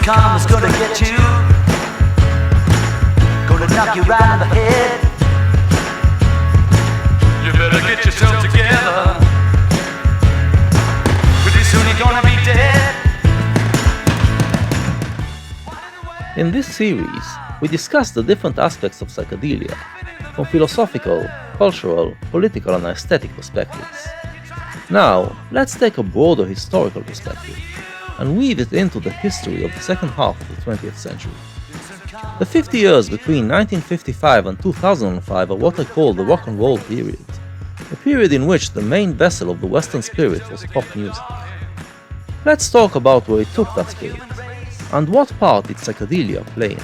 come is gonna get you, gonna knock you right in the head. You better get yourself together, pretty soon you're gonna be dead. In this series, we discuss the different aspects of psychedelia, from philosophical, cultural, political, and aesthetic perspectives. Now, let's take a broader historical perspective and weave it into the history of the second half of the 20th century. The 50 years between 1955 and 2005 are what I call the rock and roll period, a period in which the main vessel of the Western spirit was pop music. Let's talk about where it took that spirit, and what part did psychedelia play in it.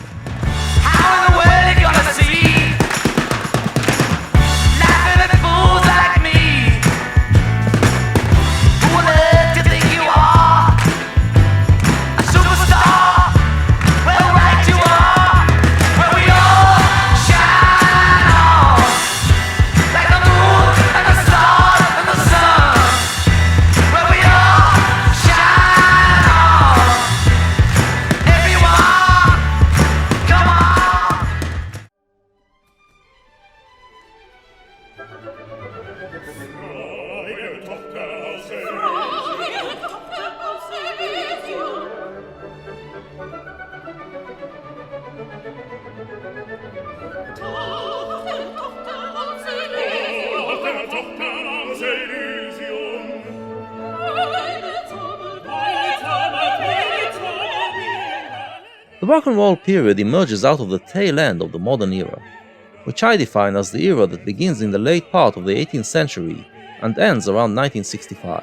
How in the world you gonna see laughing at fools like me? Who on earth do you think you are? A superstar? Well, right you are. Where we all shine on, like the moon and the stars and the sun. Where we all shine on. Everyone, come on. The rock and roll period emerges out of the tail end of the modern era, which I define as the era that begins in the late part of the 18th century and ends around 1965.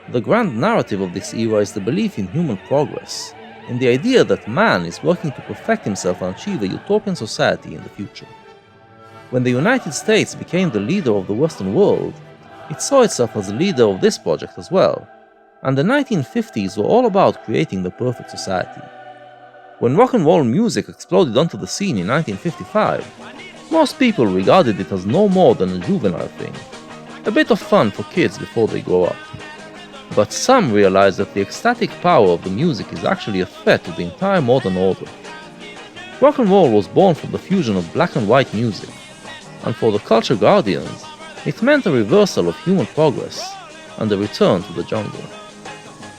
The grand narrative of this era is the belief in human progress, in the idea that man is working to perfect himself and achieve a utopian society in the future. When the United States became the leader of the Western world, it saw itself as the leader of this project as well, and the 1950s were all about creating the perfect society. When rock and roll music exploded onto the scene in 1955, most people regarded it as no more than a juvenile thing, a bit of fun for kids before they grow up. But some realized that the ecstatic power of the music is actually a threat to the entire modern order. Rock and roll was born from the fusion of black and white music, and for the culture guardians, it meant a reversal of human progress and a return to the jungle.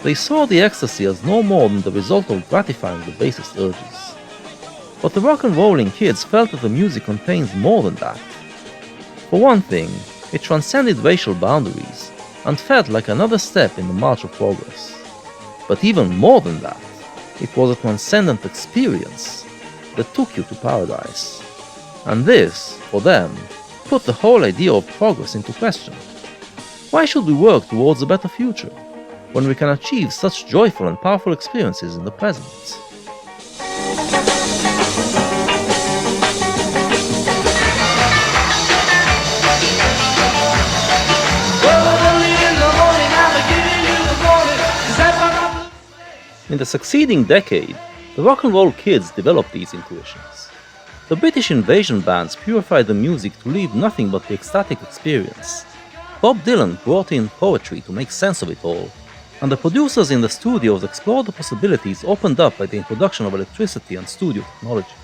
They saw the ecstasy as no more than the result of gratifying the basest urges. But the rock and rolling kids felt that the music contains more than that. For one thing, it transcended racial boundaries and felt like another step in the march of progress. But even more than that, it was a transcendent experience that took you to paradise. And this, for them, put the whole idea of progress into question. Why should we work towards a better future when we can achieve such joyful and powerful experiences in the present? In the succeeding decade, the rock and roll kids developed these intuitions. The British invasion bands purified the music to leave nothing but the ecstatic experience. Bob Dylan brought in poetry to make sense of it all, and the producers in the studios explored the possibilities opened up by the introduction of electricity and studio technology.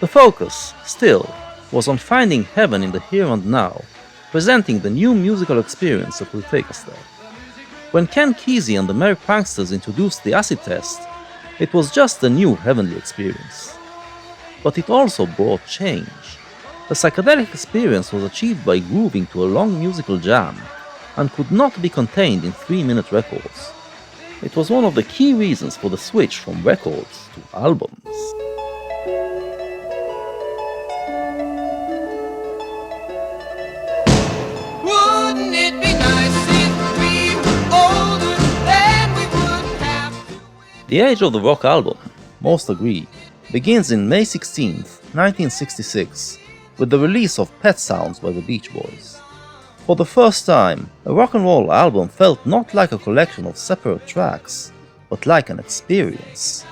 The focus, still, was on finding heaven in the here and now, presenting the new musical experience that will take us there. When Ken Kesey and the Merry Pranksters introduced the acid test, it was just a new heavenly experience. But it also brought change. The psychedelic experience was achieved by grooving to a long musical jam, and could not be contained in 3-minute records. It was one of the key reasons for the switch from records to albums. Wouldn't it be nice if we were older, then we wouldn't have to wait? The age of the rock album, most agree, begins in May 16, 1966, with the release of Pet Sounds by the Beach Boys. For the first time, a rock and roll album felt not like a collection of separate tracks, but like an experience.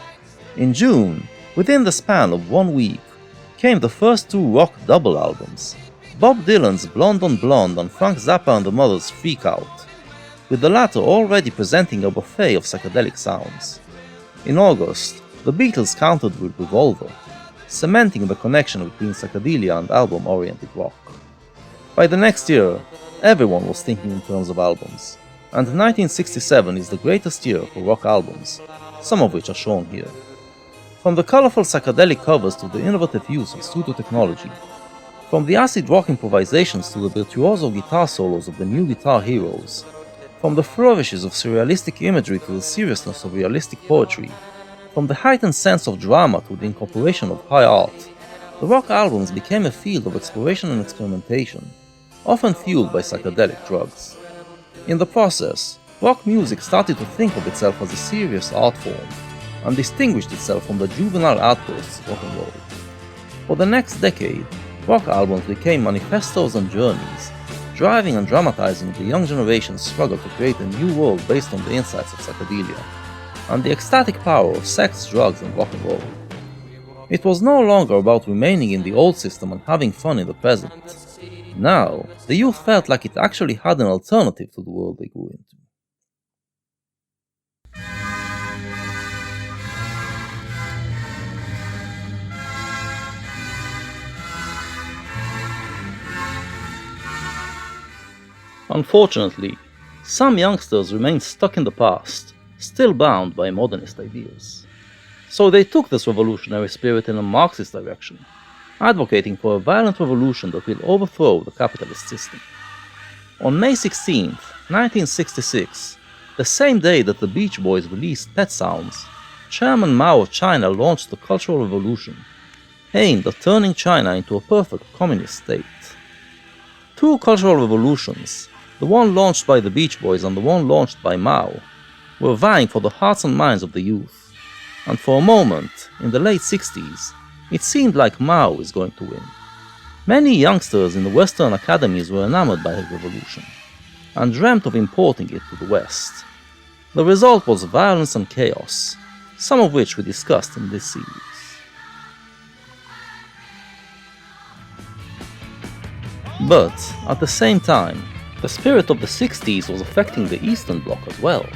In June, within the span of 1 week, came the first 2 rock double albums, Bob Dylan's Blonde on Blonde and Frank Zappa and the Mothers' Freak Out, with the latter already presenting a buffet of psychedelic sounds. In August, the Beatles countered with Revolver, cementing the connection between psychedelia and album-oriented rock. By the next year, everyone was thinking in terms of albums, and 1967 is the greatest year for rock albums, some of which are shown here. From the colorful psychedelic covers to the innovative use of studio technology, from the acid rock improvisations to the virtuoso guitar solos of the new guitar heroes, from the flourishes of surrealistic imagery to the seriousness of realistic poetry, from the heightened sense of drama to the incorporation of high art, the rock albums became a field of exploration and experimentation, often fueled by psychedelic drugs. In the process, rock music started to think of itself as a serious art form, and distinguished itself from the juvenile outbursts of rock and roll. For the next decade, rock albums became manifestos and journeys, driving and dramatizing the young generation's struggle to create a new world based on the insights of psychedelia, and the ecstatic power of sex, drugs, and rock and roll. It was no longer about remaining in the old system and having fun in the present. Now, the youth felt like it actually had an alternative to the world they grew into. Unfortunately, some youngsters remained stuck in the past, still bound by modernist ideas. So they took this revolutionary spirit in a Marxist direction, advocating for a violent revolution that will overthrow the capitalist system. On May 16, 1966, the same day that the Beach Boys released Pet Sounds, Chairman Mao of China launched the Cultural Revolution, aimed at turning China into a perfect communist state. Two cultural revolutions, the one launched by the Beach Boys and the one launched by Mao, were vying for the hearts and minds of the youth, and for a moment, in the late 60s, it seemed like Mao was going to win. Many youngsters in the Western academies were enamored by his revolution, and dreamt of importing it to the West. The result was violence and chaos, some of which we discussed in this series. But, at the same time, the spirit of the 60s was affecting the Eastern Bloc as well.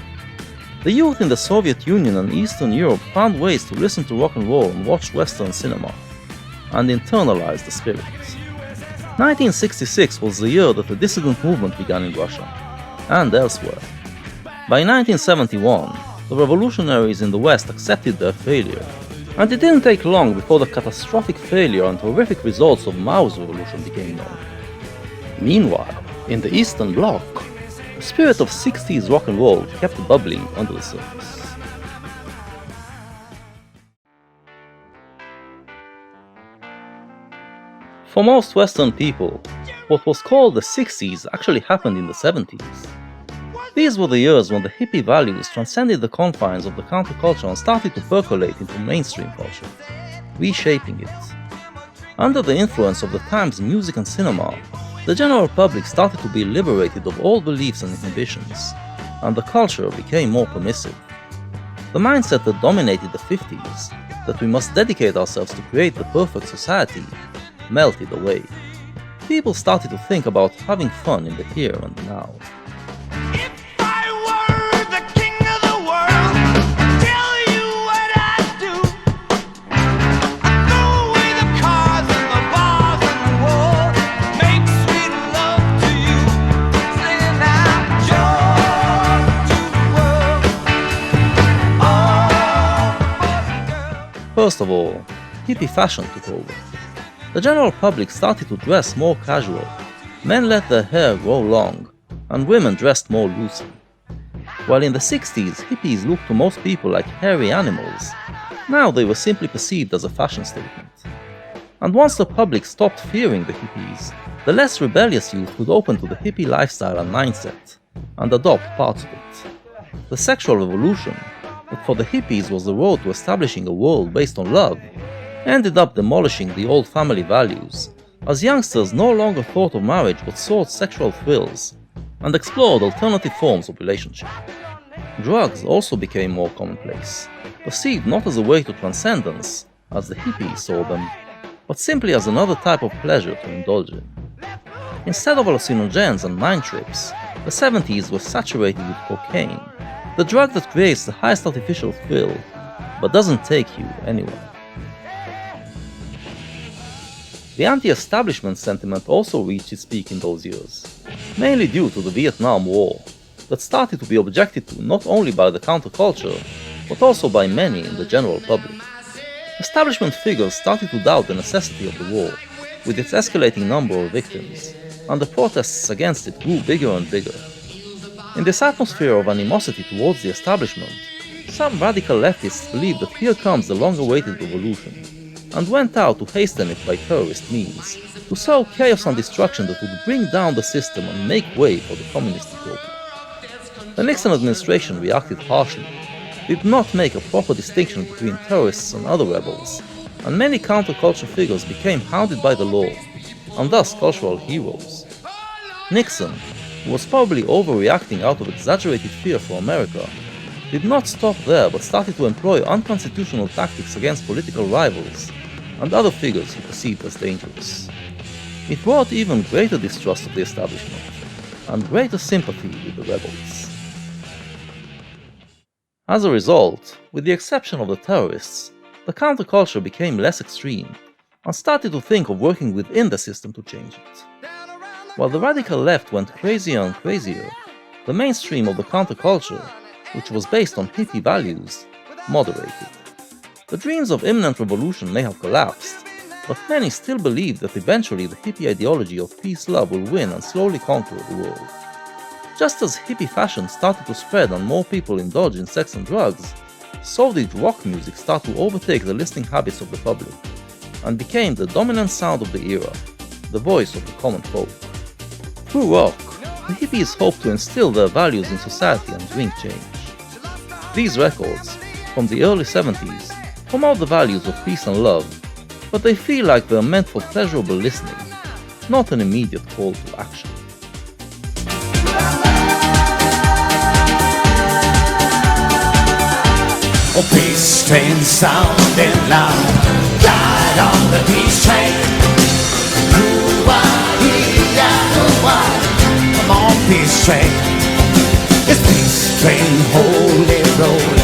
The youth in the Soviet Union and Eastern Europe found ways to listen to rock and roll and watch Western cinema, and internalize the spirit. 1966 was the year that the dissident movement began in Russia, and elsewhere. By 1971, the revolutionaries in the West accepted their failure, and it didn't take long before the catastrophic failure and horrific results of Mao's revolution became known. Meanwhile, in the Eastern Bloc, the spirit of 60s rock and roll kept bubbling under the surface. For most Western people, what was called the 60s actually happened in the 70s. These were the years when the hippie values transcended the confines of the counterculture and started to percolate into mainstream culture, reshaping it. Under the influence of the time's music and cinema, the general public started to be liberated of all beliefs and inhibitions, and the culture became more permissive. The mindset that dominated the 50s, that we must dedicate ourselves to create the perfect society, melted away. People started to think about having fun in the here and now. If I were the king of the world, tell you what I'd do. I'd throw away the cars and the bars and the war, make sweet love to you, singing out joy to the world. Oh, boys and girls. First of all, hippie fashion took over. The general public started to dress more casual. Men let their hair grow long, and women dressed more loosely. While in the 60s, hippies looked to most people like hairy animals, now they were simply perceived as a fashion statement. And once the public stopped fearing the hippies, the less rebellious youth could open to the hippie lifestyle and mindset, and adopt parts of it. The sexual revolution, that for the hippies was the road to establishing a world based on love, ended up demolishing the old family values, as youngsters no longer thought of marriage but sought sexual thrills, and explored alternative forms of relationship. Drugs also became more commonplace, perceived not as a way to transcendence, as the hippies saw them, but simply as another type of pleasure to indulge in. Instead of hallucinogens and mind trips, the 70s were saturated with cocaine, the drug that creates the highest artificial thrill, but doesn't take you anywhere. The anti-establishment sentiment also reached its peak in those years, mainly due to the Vietnam War, that started to be objected to not only by the counterculture, but also by many in the general public. Establishment figures started to doubt the necessity of the war, with its escalating number of victims, and the protests against it grew bigger and bigger. In this atmosphere of animosity towards the establishment, some radical leftists believed that here comes the long-awaited revolution, and went out to hasten it by terrorist means, to sow chaos and destruction that would bring down the system and make way for the communist utopia. The Nixon administration reacted harshly, did not make a proper distinction between terrorists and other rebels, and many counterculture figures became hounded by the law, and thus cultural heroes. Nixon, who was probably overreacting out of exaggerated fear for America, did not stop there but started to employ unconstitutional tactics against political rivals and other figures he perceived as dangerous. It brought even greater distrust of the establishment and greater sympathy with the rebels. As a result, with the exception of the terrorists, the counterculture became less extreme and started to think of working within the system to change it. While the radical left went crazier and crazier, the mainstream of the counterculture, which was based on hippie values, moderated. The dreams of imminent revolution may have collapsed, but many still believe that eventually the hippie ideology of peace-love will win and slowly conquer the world. Just as hippie fashion started to spread and more people indulge in sex and drugs, so did rock music start to overtake the listening habits of the public, and became the dominant sound of the era, the voice of the common folk. Through rock, the hippies hoped to instill their values in society and bring change. These records, from the early 70s, promote the values of peace and love, but they feel like they're meant for pleasurable listening, not an immediate call to action. Oh, peace train sounding loud, ride on the peace train. Come on, peace train. It's peace train, holy road.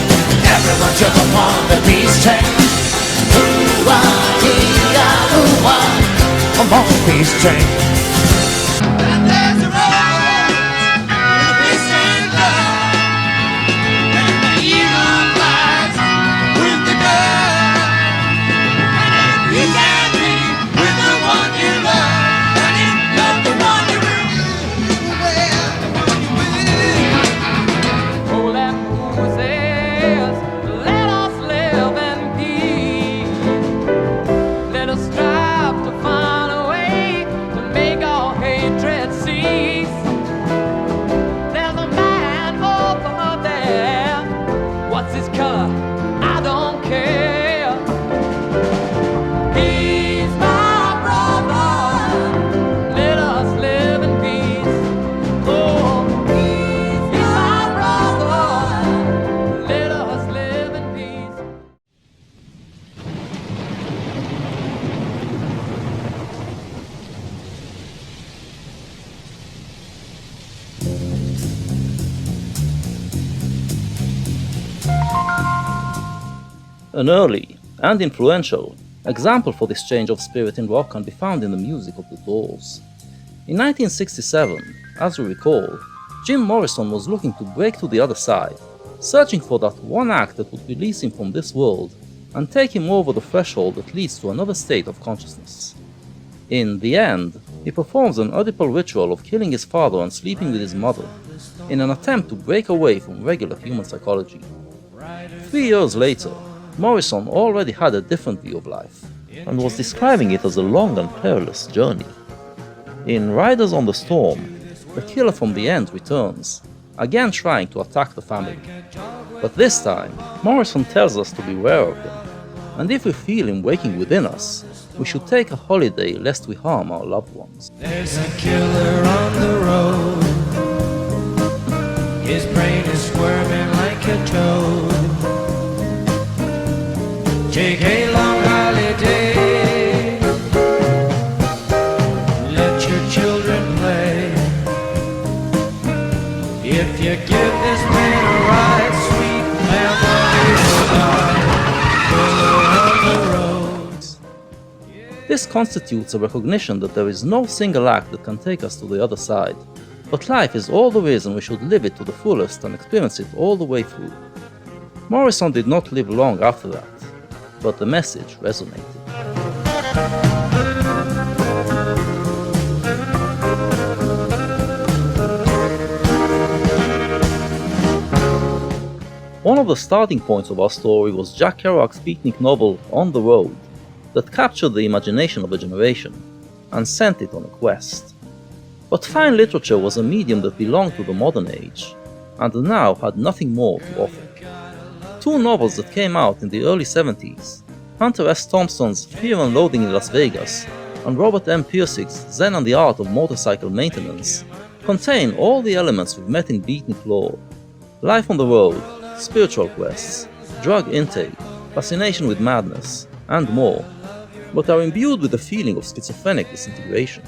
Everyone jump upon the peace train. Come on, peace train. And there's a road in the peace train line, and the eagle flies with the gun. And if you can be with the one you love, and if not the one you will, well, the one you will. Oh, that fool says, let us live in peace. Let us strive to find a way to make all hatred cease. There's a man over there. What's his color? I don't care. He's my brother. Let us live in peace. Oh, he's my brother. Let us live in peace. An early and influential example for this change of spirit in rock can be found in the music of the Doors. In 1967, as we recall, Jim Morrison was looking to break to the other side, searching for that one act that would release him from this world and take him over the threshold that leads to another state of consciousness. In the end, he performs an Oedipal ritual of killing his father and sleeping with his mother, in an attempt to break away from regular human psychology. 3 years later, Morrison already had a different view of life, and was describing it as a long and perilous journey. In Riders on the Storm, the killer from the end returns, again trying to attack the family. But this time, Morrison tells us to beware of him, and if we feel him waking within us, we should take a holiday lest we harm our loved ones. There's a killer on the road. His brain is squirming like a toad. Take a long holiday. Let your children play. If you give this man a ride, sweet memories will die. This constitutes a recognition that there is no single act that can take us to the other side, but life is all there is and we should live it to the fullest and experience it all the way through. Morrison did not live long after that, but the message resonated. One of the starting points of our story was Jack Kerouac's beatnik novel On the Road, that captured the imagination of a generation and sent it on a quest. But fine literature was a medium that belonged to the modern age, and now had nothing more to offer. Two novels that came out in the early 70s, Hunter S. Thompson's Fear and Loathing in Las Vegas and Robert M. Pirsig's Zen and the Art of Motorcycle Maintenance, contain all the elements we've met in beatnik lore: life on the road, spiritual quests, drug intake, fascination with madness, and more, but are imbued with a feeling of schizophrenic disintegration.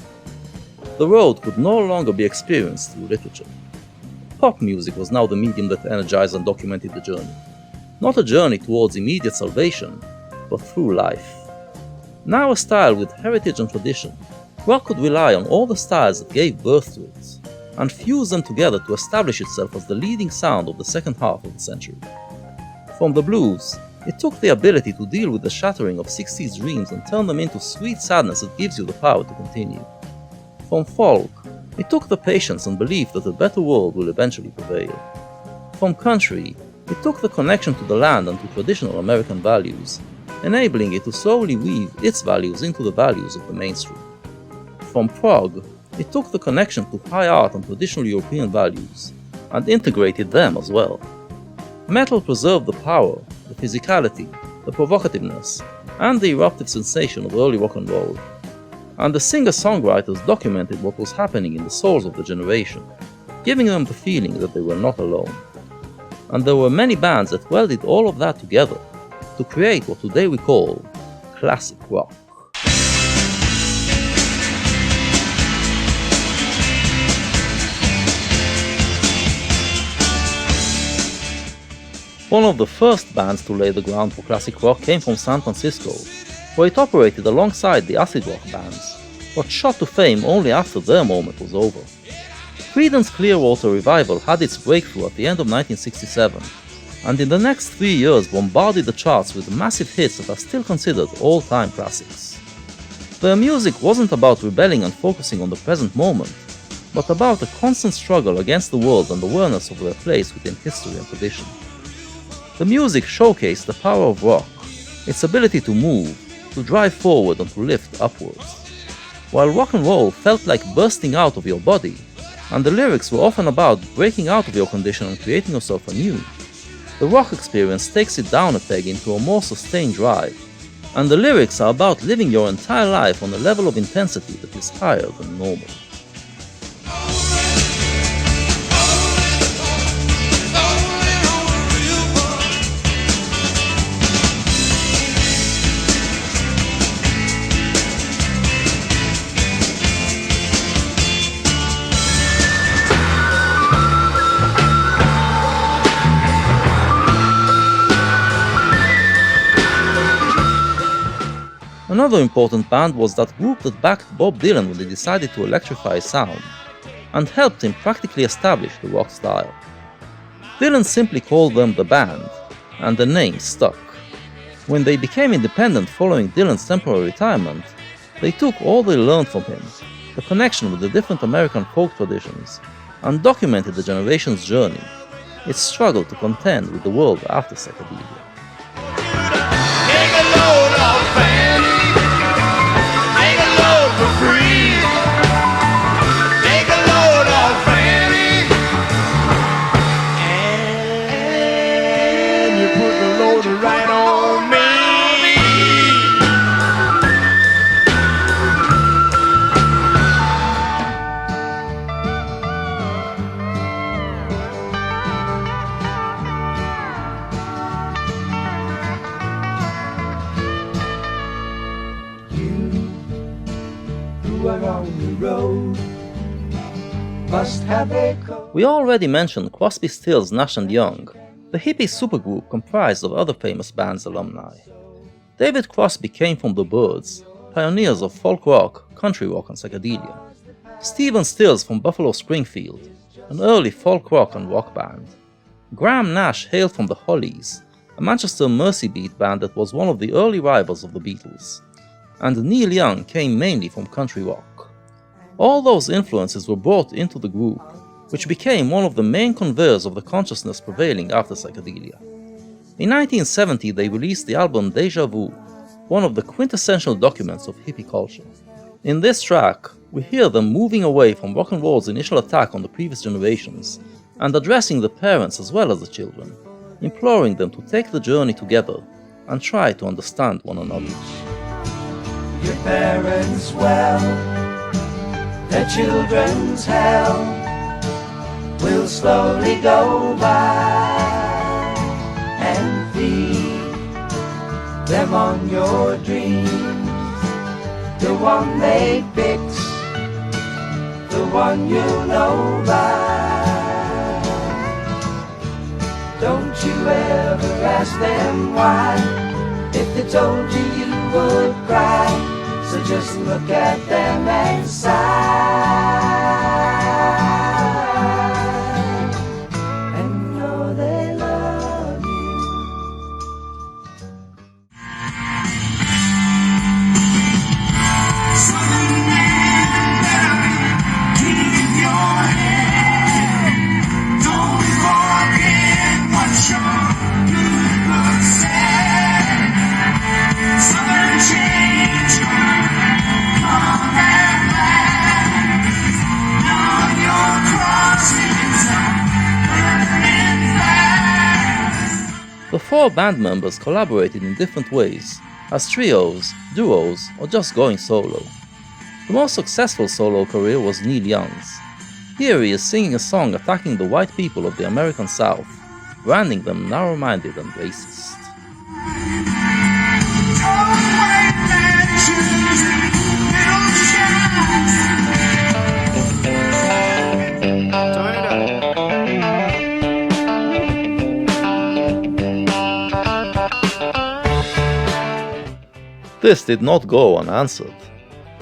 The road could no longer be experienced through literature. Pop music was now the medium that energized and documented the journey. Not a journey towards immediate salvation, but through life. Now a style with heritage and tradition, rock could rely on all the styles that gave birth to it, and fuse them together to establish itself as the leading sound of the second half of the century. From the blues, it took the ability to deal with the shattering of 60s dreams and turn them into sweet sadness that gives you the power to continue. From folk, it took the patience and belief that a better world will eventually prevail. From country, it took the connection to the land and to traditional American values, enabling it to slowly weave its values into the values of the mainstream. From prog, it took the connection to high art and traditional European values, and integrated them as well. Metal preserved the power, the physicality, the provocativeness, and the eruptive sensation of early rock and roll, and the singer-songwriters documented what was happening in the souls of the generation, giving them the feeling that they were not alone. And there were many bands that welded all of that together to create what today we call classic rock. One of the first bands to lay the ground for classic rock came from San Francisco, where it operated alongside the acid rock bands, but shot to fame only after their moment was over. Creedence Clearwater Revival had its breakthrough at the end of 1967, and in the next 3 years bombarded the charts with massive hits that are still considered all-time classics. Their music wasn't about rebelling and focusing on the present moment, but about a constant struggle against the world and awareness of their place within history and tradition. The music showcased the power of rock, its ability to move, to drive forward and to lift upwards. While rock and roll felt like bursting out of your body, and the lyrics were often about breaking out of your condition and creating yourself anew, the rock experience takes it down a peg into a more sustained drive, and the lyrics are about living your entire life on a level of intensity that is higher than normal. Another important band was that group that backed Bob Dylan when they decided to electrify his sound, and helped him practically establish the rock style. Dylan simply called them the band, and the name stuck. When they became independent following Dylan's temporary retirement, they took all they learned from him, the connection with the different American folk traditions, and documented the generation's journey, its struggle to contend with the world after psychedelia. Take a load off Fanny. Take a load for free. Take a load off Fanny. And you put the load right on me. We already mentioned Crosby, Stills, Nash & Young, the hippie supergroup comprised of other famous bands alumni. David Crosby came from the Byrds, pioneers of folk rock, country rock, and psychedelia. Stephen Stills from Buffalo Springfield, an early folk rock and rock band. Graham Nash hailed from the Hollies, a Manchester Mercy Beat band that was one of the early rivals of the Beatles. And Neil Young came mainly from country rock. All those influences were brought into the group, which became one of the main conveyors of the consciousness prevailing after psychedelia. In 1970 they released the album Deja Vu, one of the quintessential documents of hippie culture. In this track, we hear them moving away from rock and roll's initial attack on the previous generations and addressing the parents as well as the children, imploring them to take the journey together and try to understand one another. Your parents' well, their children's hell will slowly go by, and feed them on your dreams, the one they picked, the one you know by. Don't you ever ask them why, if they told you you would cry, so just look at them and sigh, and know they love you. Keep your head. Don't forget what your good looks said. Southern change come and last. Now your crossings are burning fast. The four band members collaborated in different ways, as trios, duos, or just going solo. The most successful solo career was Neil Young's. Here he is singing a song attacking the white people of the American South, branding them narrow-minded and racist. This did not go unanswered.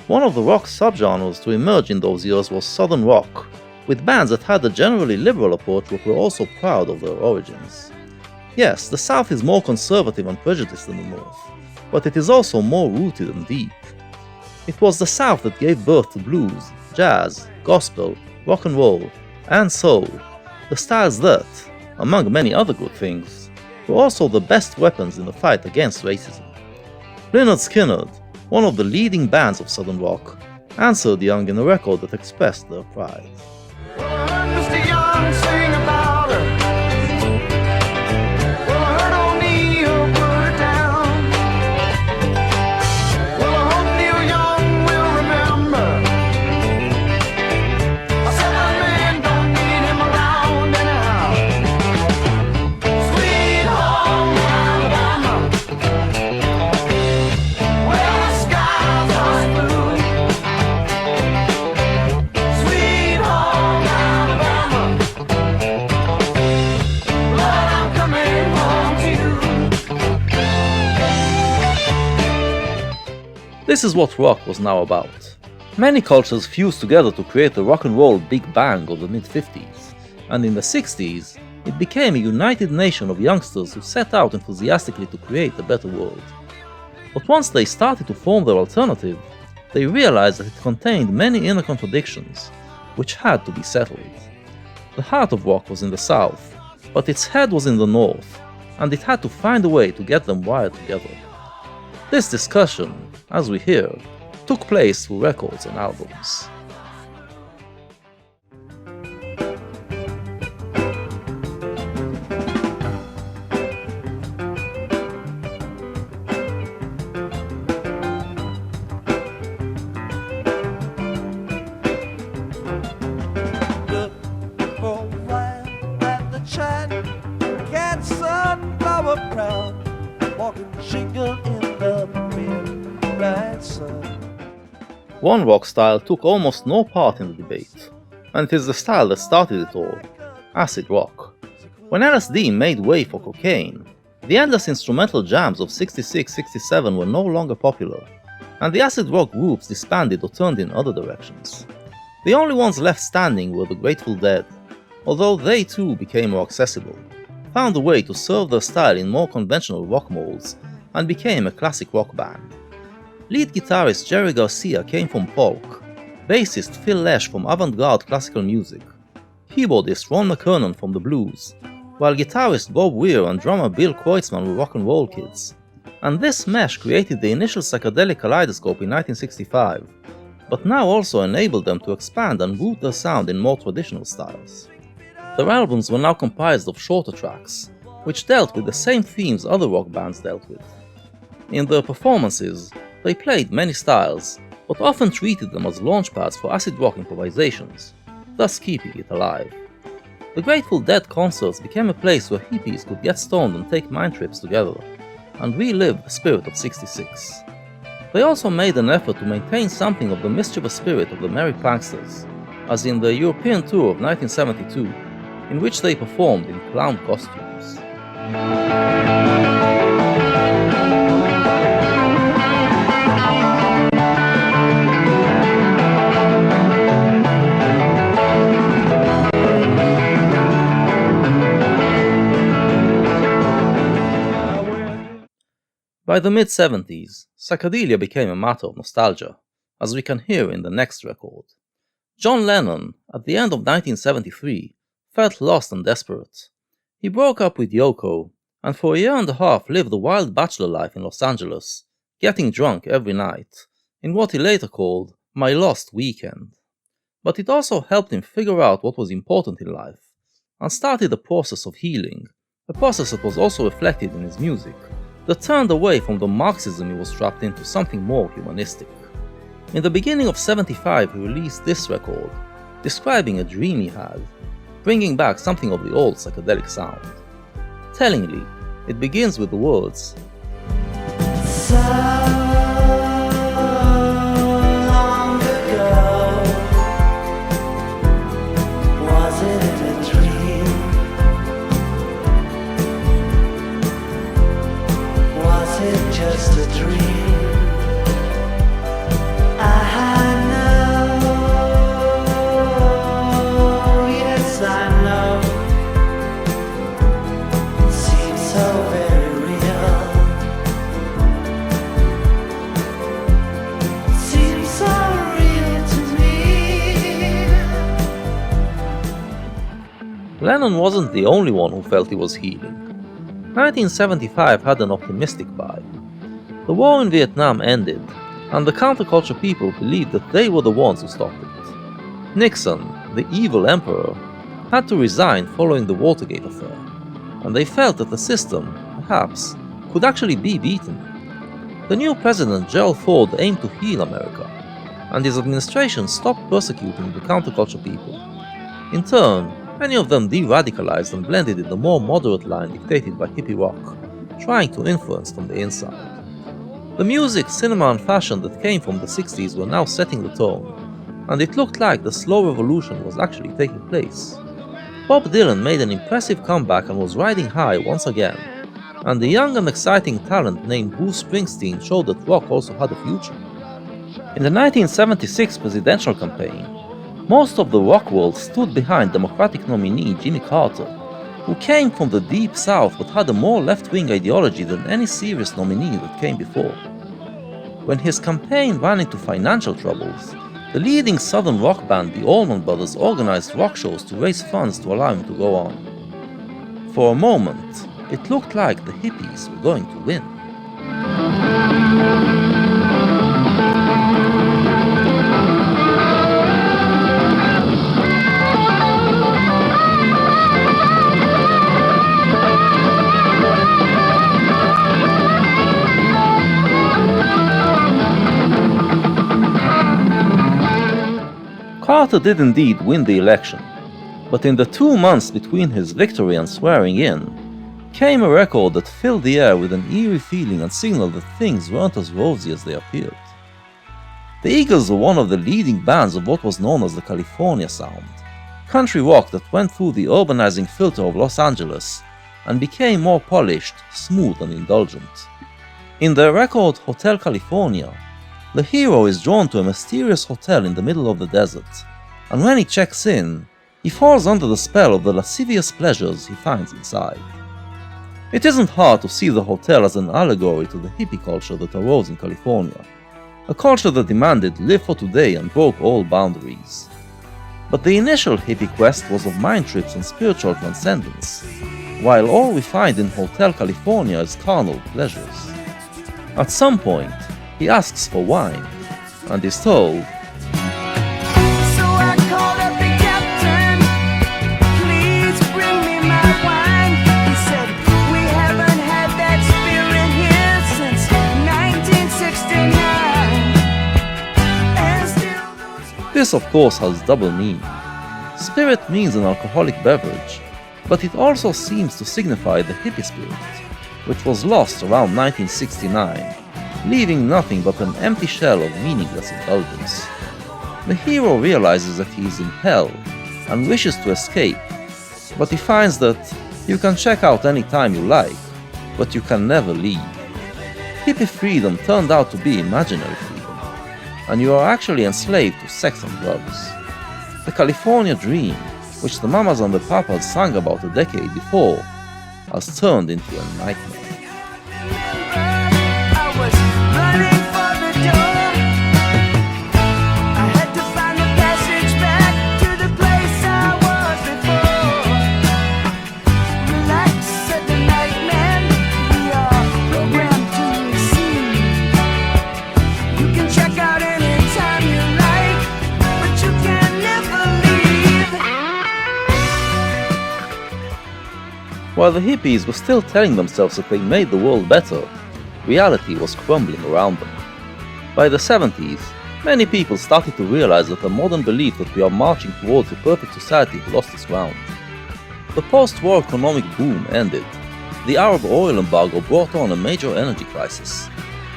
One of the rock subgenres to emerge in those years was Southern rock, with bands that had a generally liberal approach but were also proud of their origins. Yes, the South is more conservative and prejudiced than the North, but it is also more rooted and deep. It was the South that gave birth to blues, jazz, gospel, rock and roll, and soul, the styles that, among many other good things, were also the best weapons in the fight against racism. Lynyrd Skynyrd, one of the leading bands of Southern rock, answered Young in a record that expressed their pride. Well, I heard Mr. Young sing about her. Well, I heard old Neil put her down. Well, I hope Neil Young will remember. I said that man don't need him around anyhow. Sweet home Alabama, where the skies are blue. Sweet home Alabama, Lord, I'm coming home to you. This is what rock was now about. Many cultures fused together to create the rock and roll Big Bang of the mid-50s, and in the 60s, it became a united nation of youngsters who set out enthusiastically to create a better world. But once they started to form their alternative, they realized that it contained many inner contradictions, which had to be settled. The heart of rock was in the South, but its head was in the North, and it had to find a way to get them wired together. This discussion, as we hear, took place through records and albums. Look for a while at the China cat sunflower crown, walking shingle in the midnight sun. One rock style took almost no part in the debate, and it is the style that started it all, acid rock. When LSD made way for cocaine, the endless instrumental jams of 66-67 were no longer popular, and the acid rock groups disbanded or turned in other directions. The only ones left standing were the Grateful Dead, although they too became more accessible, found a way to serve their style in more conventional rock molds, and became a classic rock band. Lead guitarist Jerry Garcia came from folk, bassist Phil Lesh from avant-garde classical music, keyboardist Ron McKernan from the blues, while guitarist Bob Weir and drummer Bill Kreutzmann were rock and roll kids. And this mesh created the initial psychedelic kaleidoscope in 1965, but now also enabled them to expand and root their sound in more traditional styles. Their albums were now comprised of shorter tracks, which dealt with the same themes other rock bands dealt with. In their performances, they played many styles, but often treated them as launchpads for acid rock improvisations, thus keeping it alive. The Grateful Dead concerts became a place where hippies could get stoned and take mind trips together, and relive the spirit of '66. They also made an effort to maintain something of the mischievous spirit of the Merry Pranksters, as in the European tour of 1972, in which they performed in clown costumes. By the mid-70s, psychedelia became a matter of nostalgia, as we can hear in the next record. John Lennon, at the end of 1973, felt lost and desperate. He broke up with Yoko, and for a year and a half lived a wild bachelor life in Los Angeles, getting drunk every night, in what he later called "my lost weekend." But it also helped him figure out what was important in life, and started a process of healing, a process that was also reflected in his music, that turned away from the Marxism he was trapped into something more humanistic. In the beginning of '75 he released this record, describing a dream he had, bringing back something of the old psychedelic sound. Tellingly, it begins with the words, So long ago, was it in a dream? Was it just a dream? I know, yes I know. Seems so very real. Seems so real to me. Lennon wasn't the only one who felt he was healing. 1975 had an optimistic vibe. The war in Vietnam ended, and the counterculture people believed that they were the ones who stopped it. Nixon, the evil emperor, had to resign following the Watergate affair, and they felt that the system, perhaps, could actually be beaten. The new president Gerald Ford aimed to heal America, and his administration stopped persecuting the counterculture people. In turn, many of them de-radicalized and blended in the more moderate line dictated by hippie rock, trying to influence from the inside. The music, cinema and fashion that came from the 60s were now setting the tone, and it looked like the slow revolution was actually taking place. Bob Dylan made an impressive comeback and was riding high once again, and the young and exciting talent named Bruce Springsteen showed that rock also had a future. In the 1976 presidential campaign, most of the rock world stood behind Democratic nominee Jimmy Carter, who came from the deep south but had a more left-wing ideology than any serious nominee that came before. When his campaign ran into financial troubles, the leading southern rock band the Allman Brothers organized rock shows to raise funds to allow him to go on. For a moment, it looked like the hippies were going to win. Carter did indeed win the election, but in the 2 months between his victory and swearing in, came a record that filled the air with an eerie feeling and signaled that things weren't as rosy as they appeared. The Eagles were one of the leading bands of what was known as the California Sound, country rock that went through the urbanizing filter of Los Angeles and became more polished, smooth and indulgent. In their record Hotel California, The hero is drawn to a mysterious hotel in the middle of the desert, and when he checks in, he falls under the spell of the lascivious pleasures he finds inside. It isn't hard to see the hotel as an allegory to the hippie culture that arose in California, a culture that demanded live for today and broke all boundaries. But the initial hippie quest was of mind trips and spiritual transcendence, while all we find in Hotel California is carnal pleasures. At some point, he asks for wine, and is told, So I called up the captain, please bring me my wine. He said, we haven't had that spirit here since 1969. And still those This of course has double meaning. Spirit means an alcoholic beverage, but it also seems to signify the hippie spirit, which was lost around 1969, leaving nothing but an empty shell of meaningless indulgence. The hero realizes that he is in hell and wishes to escape, but he finds that you can check out any time you like, but you can never leave. Hippie freedom turned out to be imaginary freedom, and you are actually enslaved to sex and drugs. The California dream, which the mamas and the papas sang about a decade before, has turned into a nightmare. I was running for the door. I had to find the passage back to the place I was before. Relax, said the nightman. We are programmed to receive. You can check out anytime you like, but you can never leave. While the hippies were still telling themselves that they made the world better, reality was crumbling around them. By the 70s, many people started to realize that the modern belief that we are marching towards a perfect society had lost its ground. The post-war economic boom ended, the Arab oil embargo brought on a major energy crisis,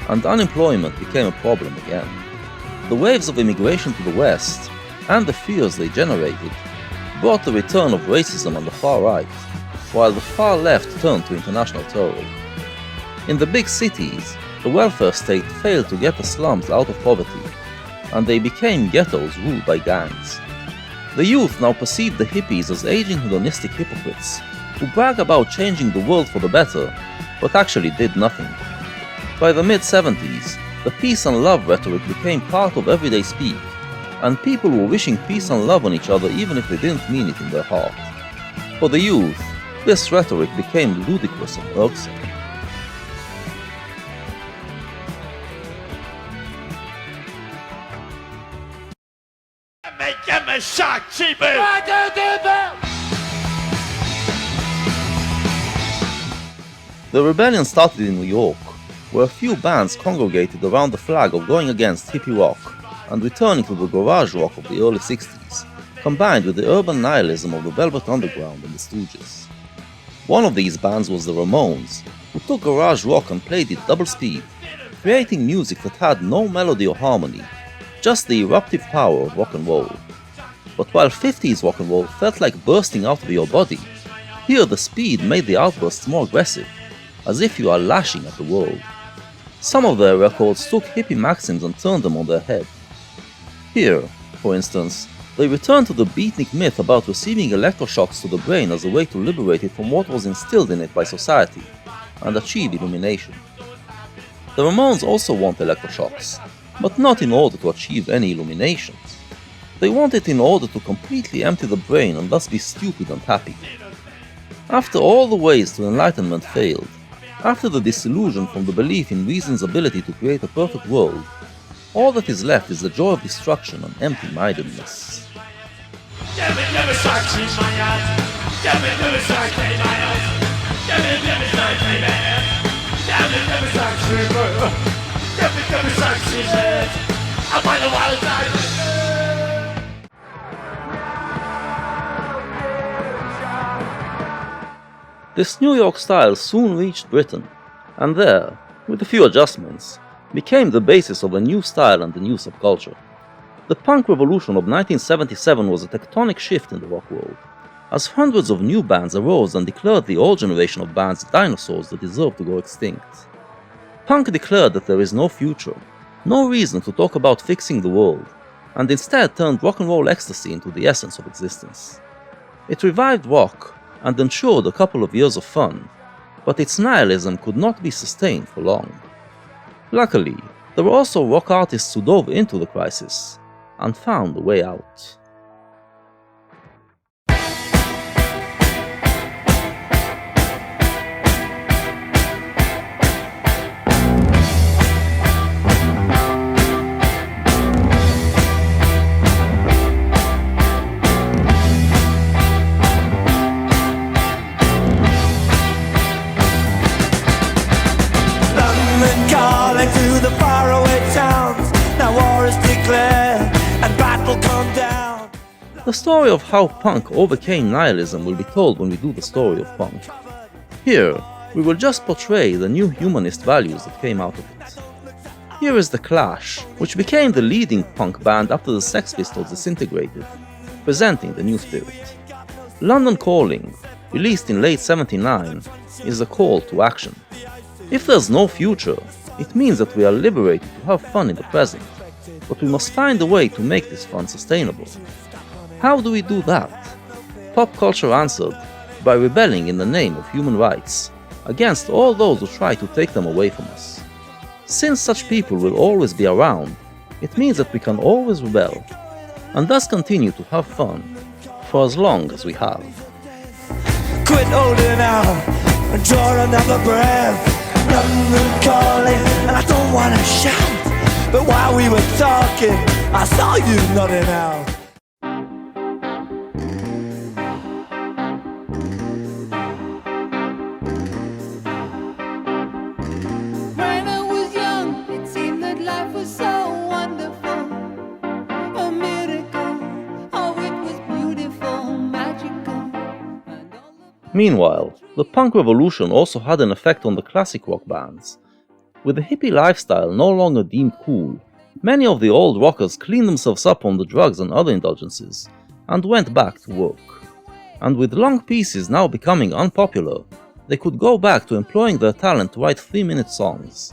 and unemployment became a problem again. The waves of immigration to the West, and the fears they generated, brought the return of racism on the far right, while the far left turned to international terrorism. In the big cities, the welfare state failed to get the slums out of poverty, and they became ghettos ruled by gangs. The youth now perceived the hippies as aging hedonistic hypocrites who brag about changing the world for the better, but actually did nothing. By the mid-70s, the peace and love rhetoric became part of everyday speak, and people were wishing peace and love on each other even if they didn't mean it in their heart. For the youth, this rhetoric became ludicrous and irksome. Give me shock, cheapy! The rebellion started in New York, where a few bands congregated around the flag of going against hippie rock and returning to the garage rock of the early 60s, combined with the urban nihilism of the Velvet Underground and the Stooges. One of these bands was the Ramones, who took garage rock and played it double speed, creating music that had no melody or harmony, just the eruptive power of rock and roll. But while 50s rock and roll felt like bursting out of your body, here the speed made the outbursts more aggressive, as if you are lashing at the world. Some of their records took hippie maxims and turned them on their head. Here, for instance, they returned to the beatnik myth about receiving electroshocks to the brain as a way to liberate it from what was instilled in it by society, and achieve illumination. The Ramones also want electroshocks, but not in order to achieve any illuminations. They want it in order to completely empty the brain and thus be stupid and happy. After all the ways to enlightenment failed, after the disillusion from the belief in reason's ability to create a perfect world, all that is left is the joy of destruction and empty-mindedness. Give me shock, cheap my ass! Give me shock, cheap my ass! Give me shock, cheap my ass! Give me shock, cheap my ass! Give me shock, cheap my ass! I'm by the wild side! This New York style soon reached Britain, and there, with a few adjustments, became the basis of a new style and a new subculture. The punk revolution of 1977 was a tectonic shift in the rock world, as hundreds of new bands arose and declared the old generation of bands dinosaurs that deserved to go extinct. Punk declared that there is no future, no reason to talk about fixing the world, and instead turned rock and roll ecstasy into the essence of existence. It revived rock and ensured a couple of years of fun, but its nihilism could not be sustained for long. Luckily, there were also rock artists who dove into the crisis and found a way out. London calling to the faraway towns. Now war is declared and battle come down. The story of how punk overcame nihilism will be told when we do the story of punk. Here, we will just portray the new humanist values that came out of it. Here is The Clash, which became the leading punk band after the Sex Pistols disintegrated, presenting the new spirit. London Calling, released in late '79, is a call to action. If there's no future, it means that we are liberated to have fun in the present, but we must find a way to make this fun sustainable. How do we do that? Pop culture answered by rebelling in the name of human rights against all those who try to take them away from us. Since such people will always be around, it means that we can always rebel, and thus continue to have fun for as long as we have. Quit holding out and draw another breath. London calling, and I don't wanna shout, but while we were talking, I saw you nodding out. When I was young, it seemed that life was so wonderful, a miracle. Oh, it was beautiful, magical. And all the Meanwhile, the punk revolution also had an effect on the classic rock bands. With the hippie lifestyle no longer deemed cool, many of the old rockers cleaned themselves up on the drugs and other indulgences, and went back to work. And with long pieces now becoming unpopular, they could go back to employing their talent to write 3-minute songs.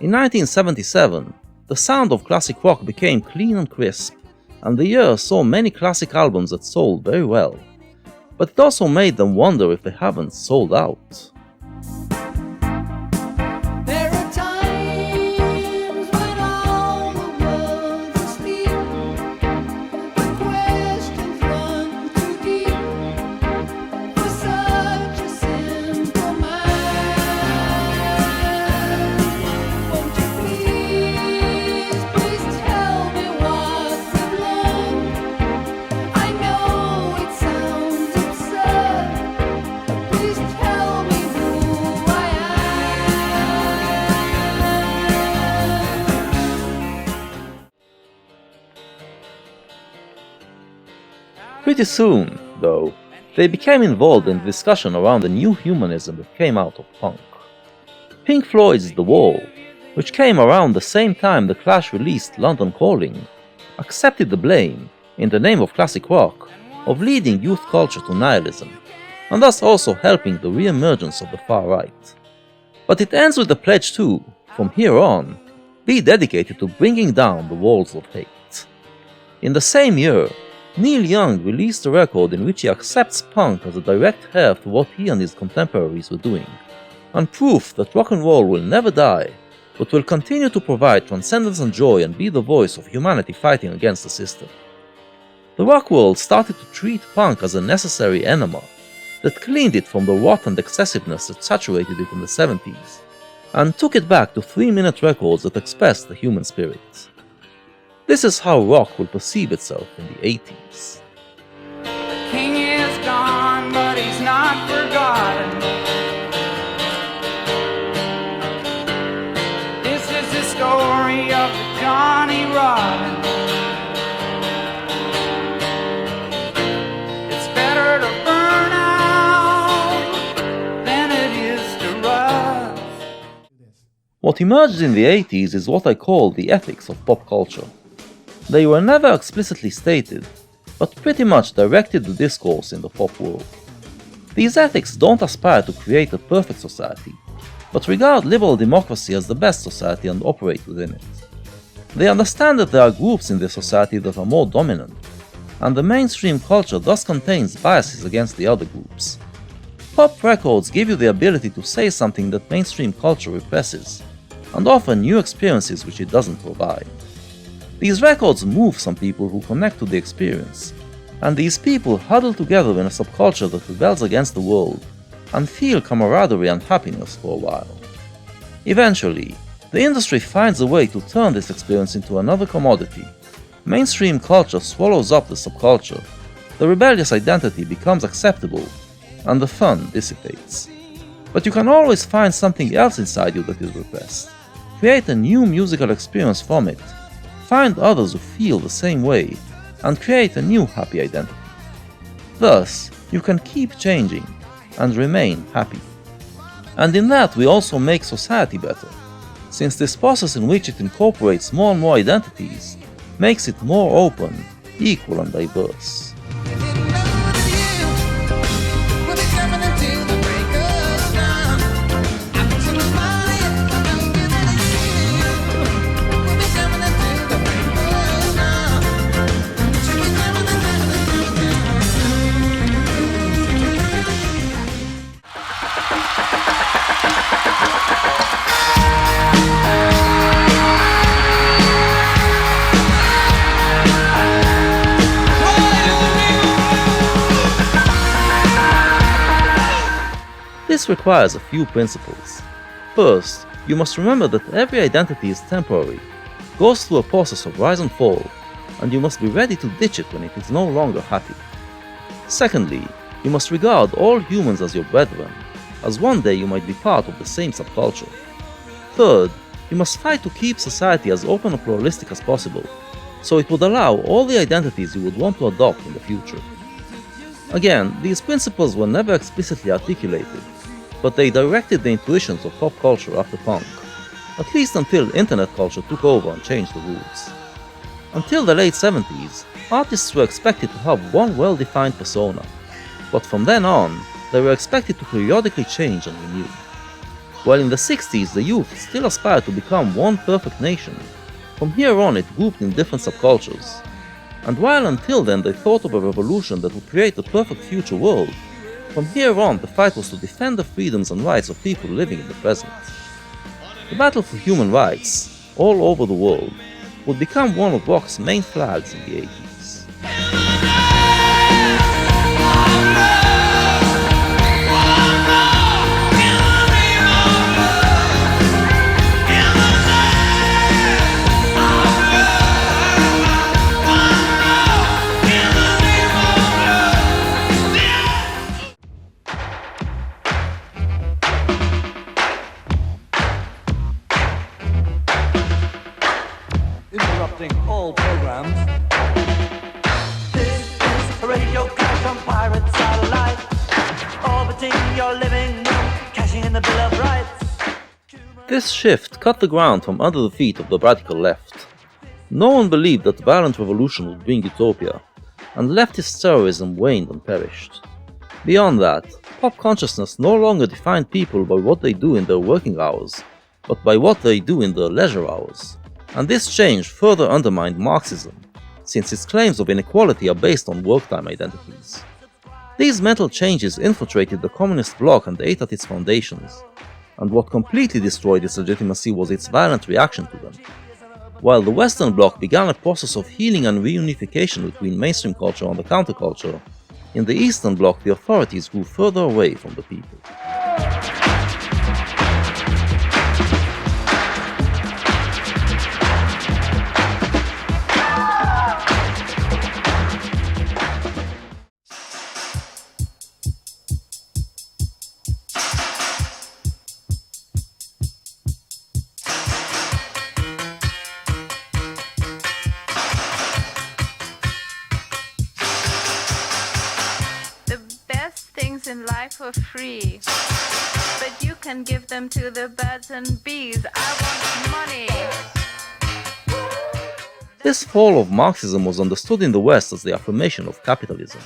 In 1977, the sound of classic rock became clean and crisp, and the year saw many classic albums that sold very well. But it also made them wonder if they haven't sold out. There are times when all the world is still. The questions run too deep for such a simple mind. Won't you please, please tell me what we've learned? I know it sounds absurd, but please tell me who I am. Pretty soon, though, they became involved in the discussion around the new humanism that came out of punk. Pink Floyd's The Wall, which came around the same time The Clash released London Calling, accepted the blame, in the name of classic rock, of leading youth culture to nihilism, and thus also helping the re-emergence of the far right. But it ends with the pledge to, from here on, be dedicated to bringing down the walls of hate. In the same year, Neil Young released a record in which he accepts punk as a direct heir to what he and his contemporaries were doing, and proof that rock and roll will never die, but will continue to provide transcendence and joy and be the voice of humanity fighting against the system. The rock world started to treat punk as a necessary enema that cleaned it from the rot and excessiveness that saturated it in the 70s, and took it back to 3-minute records that expressed the human spirit. This is how rock will perceive itself in the 80s. The king is gone, but he's not forgotten. This is the story of the Johnny Rotten. It's better to burn out than it is to rust. What emerged in the 80s is what I call the ethics of pop culture. They were never explicitly stated, but pretty much directed the discourse in the pop world. These ethics don't aspire to create a perfect society, but regard liberal democracy as the best society and operate within it. They understand that there are groups in the society that are more dominant, and the mainstream culture thus contains biases against the other groups. Pop records give you the ability to say something that mainstream culture represses, and offer new experiences which it doesn't provide. These records move some people who connect to the experience, and these people huddle together in a subculture that rebels against the world, and feel camaraderie and happiness for a while. Eventually, the industry finds a way to turn this experience into another commodity. Mainstream culture swallows up the subculture, the rebellious identity becomes acceptable, and the fun dissipates. But you can always find something else inside you that is repressed. Create a new musical experience from it, find others who feel the same way, and create a new happy identity. Thus, you can keep changing and remain happy. And in that we also make society better, since this process in which it incorporates more and more identities makes it more open, equal and diverse. This requires a few principles. First, you must remember that every identity is temporary, goes through a process of rise and fall, and you must be ready to ditch it when it is no longer happy. Secondly, you must regard all humans as your brethren, as one day you might be part of the same subculture. Third, you must fight to keep society as open and pluralistic as possible, so it would allow all the identities you would want to adopt in the future. Again, these principles were never explicitly articulated, but they directed the intuitions of pop culture after punk, at least until internet culture took over and changed the rules. Until the late 70s, artists were expected to have one well-defined persona, but from then on, they were expected to periodically change and renew. While in the 60s the youth still aspired to become one perfect nation, from here on it grouped in different subcultures. And while until then they thought of a revolution that would create a perfect future world, from here on the fight was to defend the freedoms and rights of people living in the present. The battle for human rights, all over the world, would become one of rock's main flags in the 80s. Interrupting all programs. This is a radio clash on pirate satellite, orbiting your living room, cashing in the Bill of Rights. This shift cut the ground from under the feet of the radical left. No one believed that violent revolution would bring utopia, and leftist terrorism waned and perished. Beyond that, pop consciousness no longer defined people by what they do in their working hours, but by what they do in their leisure hours. And this change further undermined Marxism, since its claims of inequality are based on work-time identities. These mental changes infiltrated the communist bloc and ate at its foundations, and what completely destroyed its legitimacy was its violent reaction to them. While the Western bloc began a process of healing and reunification between mainstream culture and the counterculture, in the Eastern bloc the authorities grew further away from the people. In life for free, but you can give them to the birds and bees. I want money. This fall of Marxism was understood in the West as the affirmation of capitalism.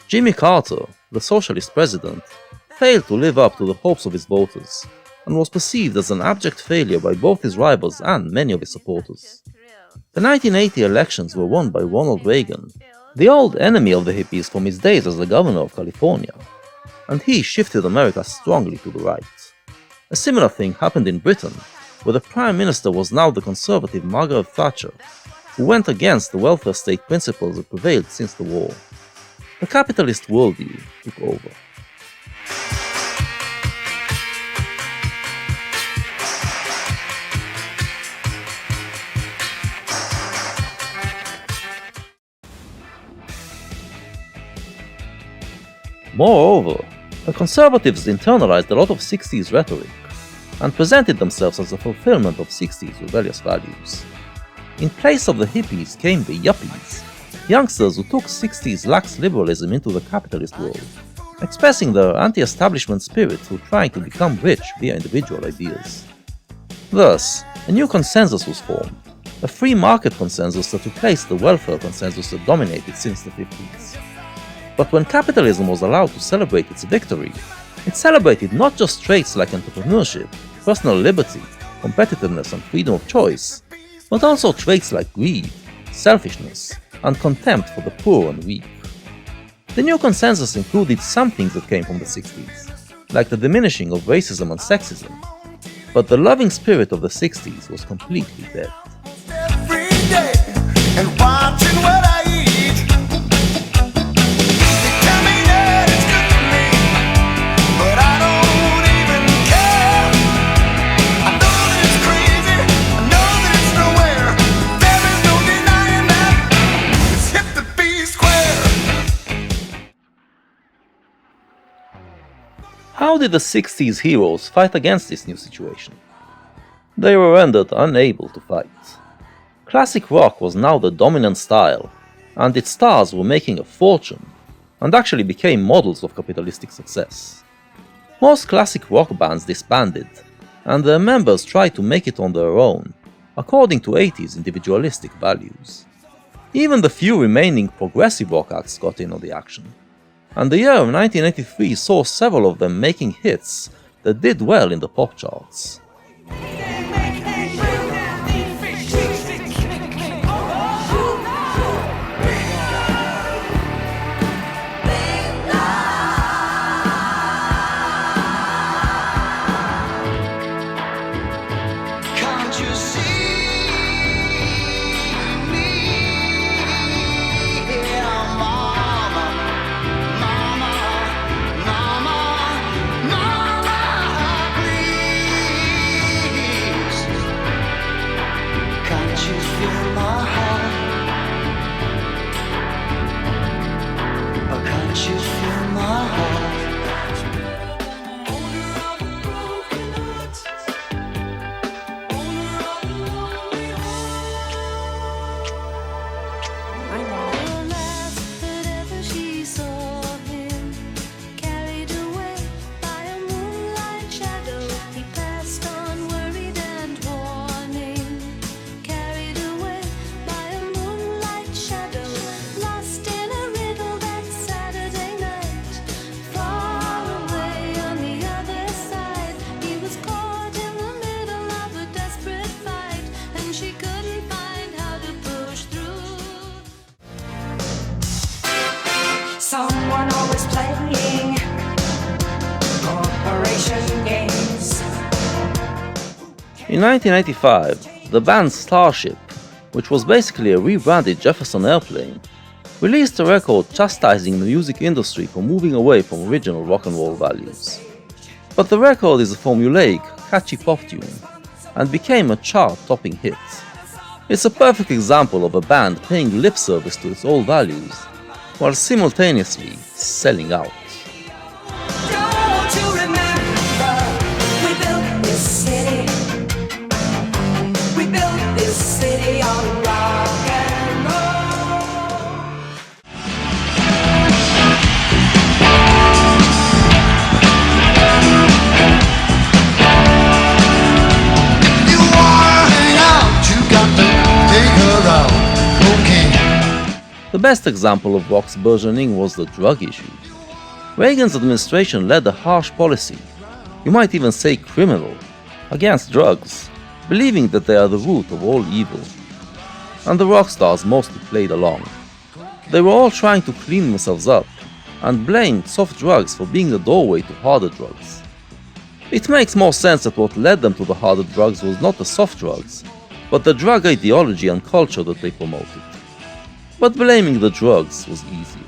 Jimmy Carter, the socialist president, failed to live up to the hopes of his voters, and was perceived as an abject failure by both his rivals and many of his supporters. The 1980 elections were won by Ronald Reagan, the old enemy of the hippies from his days as the governor of California, and he shifted America strongly to the right. A similar thing happened in Britain, where the Prime Minister was now the conservative Margaret Thatcher, who went against the welfare state principles that prevailed since the war. The capitalist worldview took over. Moreover, the conservatives internalized a lot of 60s rhetoric and presented themselves as a fulfillment of 60s rebellious values. In place of the hippies came the yuppies, youngsters who took 60s lax liberalism into the capitalist world, expressing their anti-establishment spirit through trying to become rich via individual ideas. Thus, a new consensus was formed, a free market consensus that replaced the welfare consensus that dominated since the 50s. But when capitalism was allowed to celebrate its victory, it celebrated not just traits like entrepreneurship, personal liberty, competitiveness, and freedom of choice, but also traits like greed, selfishness, and contempt for the poor and weak. The new consensus included some things that came from the 60s, like the diminishing of racism and sexism, but the loving spirit of the 60s was completely dead. Every day and watching what I eat. They tell me that it's good for me, but I don't even care. I know that it's crazy, I know that it's nowhere. There is no denying that it's hip to be square. How did the 60s heroes fight against this new situation? They were rendered unable to fight. Classic rock was now the dominant style, and its stars were making a fortune, and actually became models of capitalistic success. Most classic rock bands disbanded, and their members tried to make it on their own, according to 80s individualistic values. Even the few remaining progressive rock acts got in on the action, and the year of 1983 saw several of them making hits that did well in the pop charts. Can't you see me? Mama, mama, mama, mama, please. Can't you feel my heart? Or can't you feel my heart? Someone always playing corporation games. In 1985, the band Starship, which was basically a rebranded Jefferson Airplane, released a record chastising the music industry for moving away from original rock and roll values. But the record is a formulaic, catchy pop tune, and became a chart-topping hit. It's a perfect example of a band paying lip service to its old values, while simultaneously selling out. Don't you remember we built this city? We built this city on rock and roll. You wanna hang out, you got to take her out. Cocaine. The best example of rock's burgeoning was the drug issue. Reagan's administration led a harsh policy, you might even say criminal, against drugs, believing that they are the root of all evil. and the rock stars mostly played along. They were all trying to clean themselves up, and blamed soft drugs for being the doorway to harder drugs. It makes more sense that what led them to the harder drugs was not the soft drugs, but the drug ideology and culture that they promoted. But blaming the drugs was easier.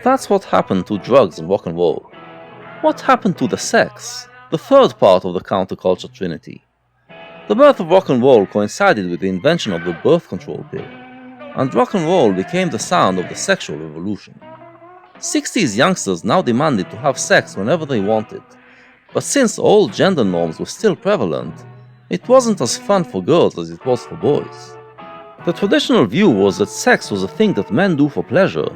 That's what happened to drugs and rock and roll. What happened to the sex, the third part of the counterculture trinity? The birth of rock and roll coincided with the invention of the birth control pill, and rock and roll became the sound of the sexual revolution. 60s youngsters now demanded to have sex whenever they wanted, but since old gender norms were still prevalent, it wasn't as fun for girls as it was for boys. The traditional view was that sex was a thing that men do for pleasure,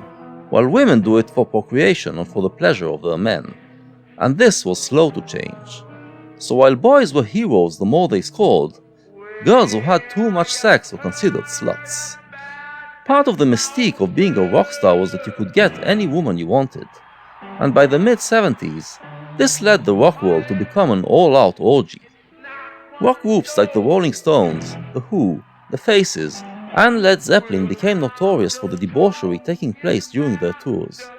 while women do it for procreation and for the pleasure of their men, and this was slow to change. So while boys were heroes the more they scored, girls who had too much sex were considered sluts. Part of the mystique of being a rock star was that you could get any woman you wanted, and by the mid-70s, this led the rock world to become an all-out orgy. Rock groups like the Rolling Stones, The Who, The Faces, and Led Zeppelin became notorious for the debauchery taking place during their tours,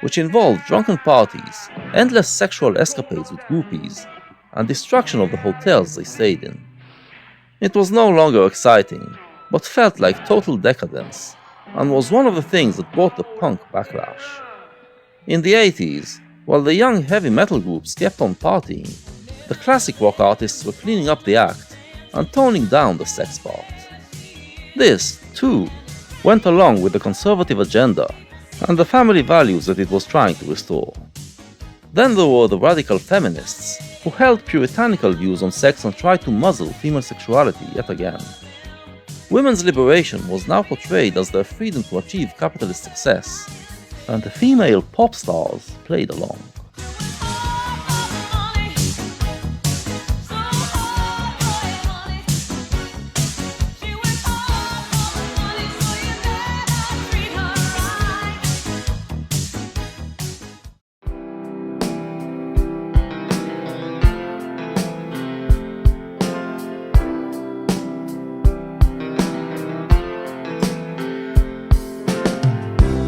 which involved drunken parties, endless sexual escapades with groupies, and destruction of the hotels they stayed in. It was no longer exciting, but felt like total decadence, and was one of the things that brought the punk backlash. In the 80s, while the young heavy metal groups kept on partying, the classic rock artists were cleaning up the act and toning down the sex part. This, too, went along with the conservative agenda and the family values that it was trying to restore. Then there were the radical feminists, who held puritanical views on sex and tried to muzzle female sexuality yet again. Women's liberation was now portrayed as their freedom to achieve capitalist success, and the female pop stars played along.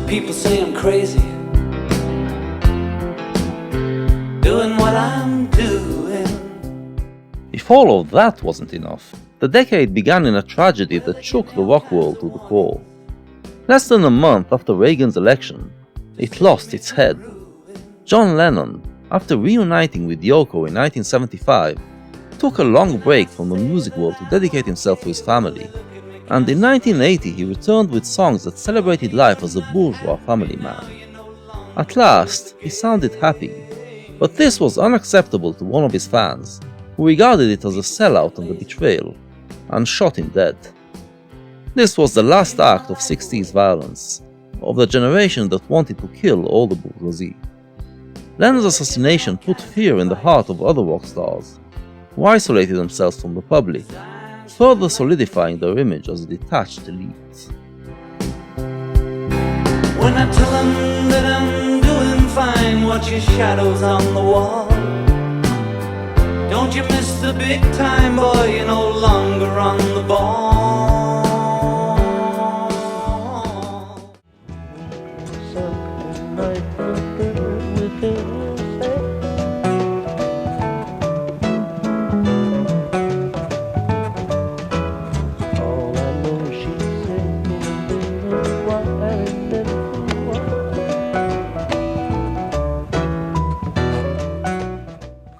People say I'm crazy, doing what I'm doing. If all of that wasn't enough, the decade began in a tragedy that shook the rock world to the core. Less than a month after Reagan's election, it lost its head. John Lennon, after reuniting with Yoko in 1975, took a long break from the music world to dedicate himself to his family, and in 1980 he returned with songs that celebrated life as a bourgeois family man. At last, he sounded happy, but this was unacceptable to one of his fans, who regarded it as a sellout and a betrayal, and shot him dead. This was the last act of 60s violence, of the generation that wanted to kill all the bourgeoisie. Lennon's assassination put fear in the heart of other rock stars, who isolated themselves from the public, further solidifying their image as a detached elite. When I tell them that I'm doing fine, watch your shadows on the wall. Don't you miss the big time, boy, you're no longer on the ball.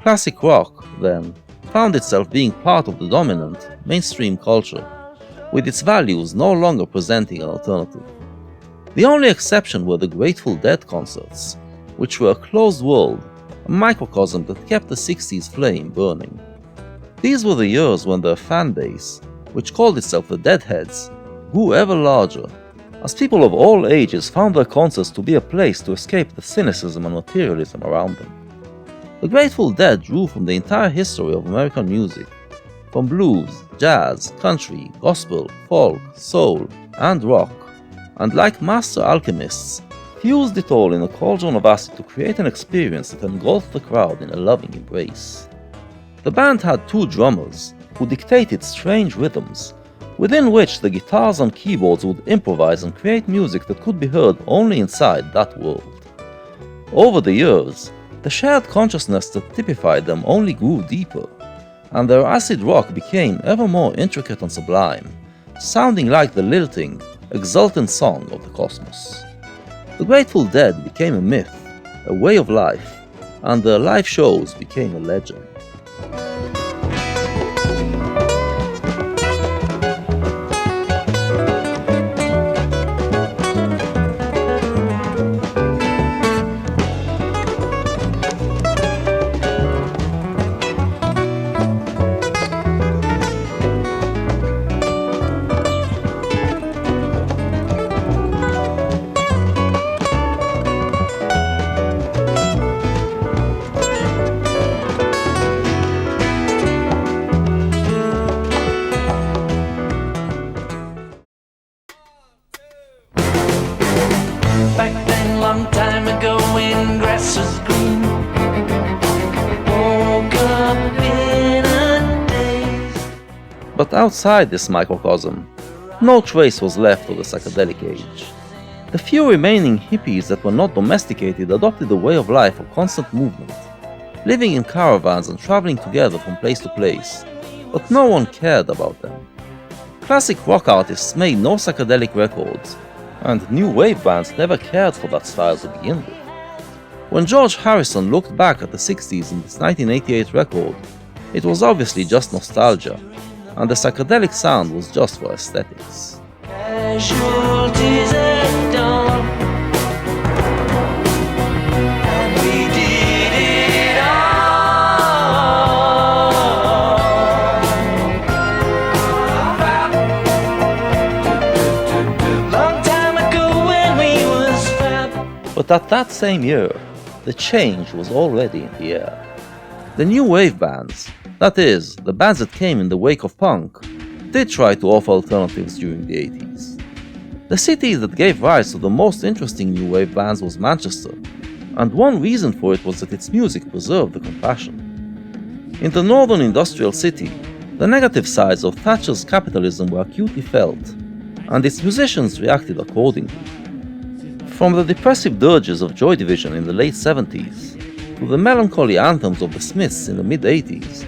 Classic rock, then, found itself being part of the dominant, mainstream culture, with its values no longer presenting an alternative. The only exception were the Grateful Dead concerts, which were a closed world, a microcosm that kept the 60s flame burning. These were the years when their fan base, which called itself the Deadheads, grew ever larger, as people of all ages found their concerts to be a place to escape the cynicism and materialism around them. The Grateful Dead drew from the entire history of American music, from blues, jazz, country, gospel, folk, soul, and rock, and like master alchemists, fused it all in a cauldron of acid to create an experience that engulfed the crowd in a loving embrace. The band had two drummers, who dictated strange rhythms, within which the guitars and keyboards would improvise and create music that could be heard only inside that world. Over the years, the shared consciousness that typified them only grew deeper, and their acid rock became ever more intricate and sublime, sounding like the lilting, exultant song of the cosmos. The Grateful Dead became a myth, a way of life, and their live shows became a legend. Back then, long time ago, when grass was green, woke up in a daze. But outside this microcosm, no trace was left of the psychedelic age. The few remaining hippies that were not domesticated adopted a way of life of constant movement, living in caravans and traveling together from place to place, but no one cared about them. Classic rock artists made no psychedelic records, and new wave bands never cared for that style to begin with. When George Harrison looked back at the 60s in his 1988 record, it was obviously just nostalgia, and the psychedelic sound was just for aesthetics. Casualties at dawn, and we did it all. Long time ago when we was fab. But at that same year, the change was already in the air. The new wave bands, that is, the bands that came in the wake of punk, did try to offer alternatives during the 80s. The city that gave rise to the most interesting new wave bands was Manchester, and one reason for it was that its music preserved the compassion. In the northern industrial city, the negative sides of Thatcher's capitalism were acutely felt, and its musicians reacted accordingly. From the depressive dirges of Joy Division in the late 70s to the melancholy anthems of the Smiths in the mid-80s,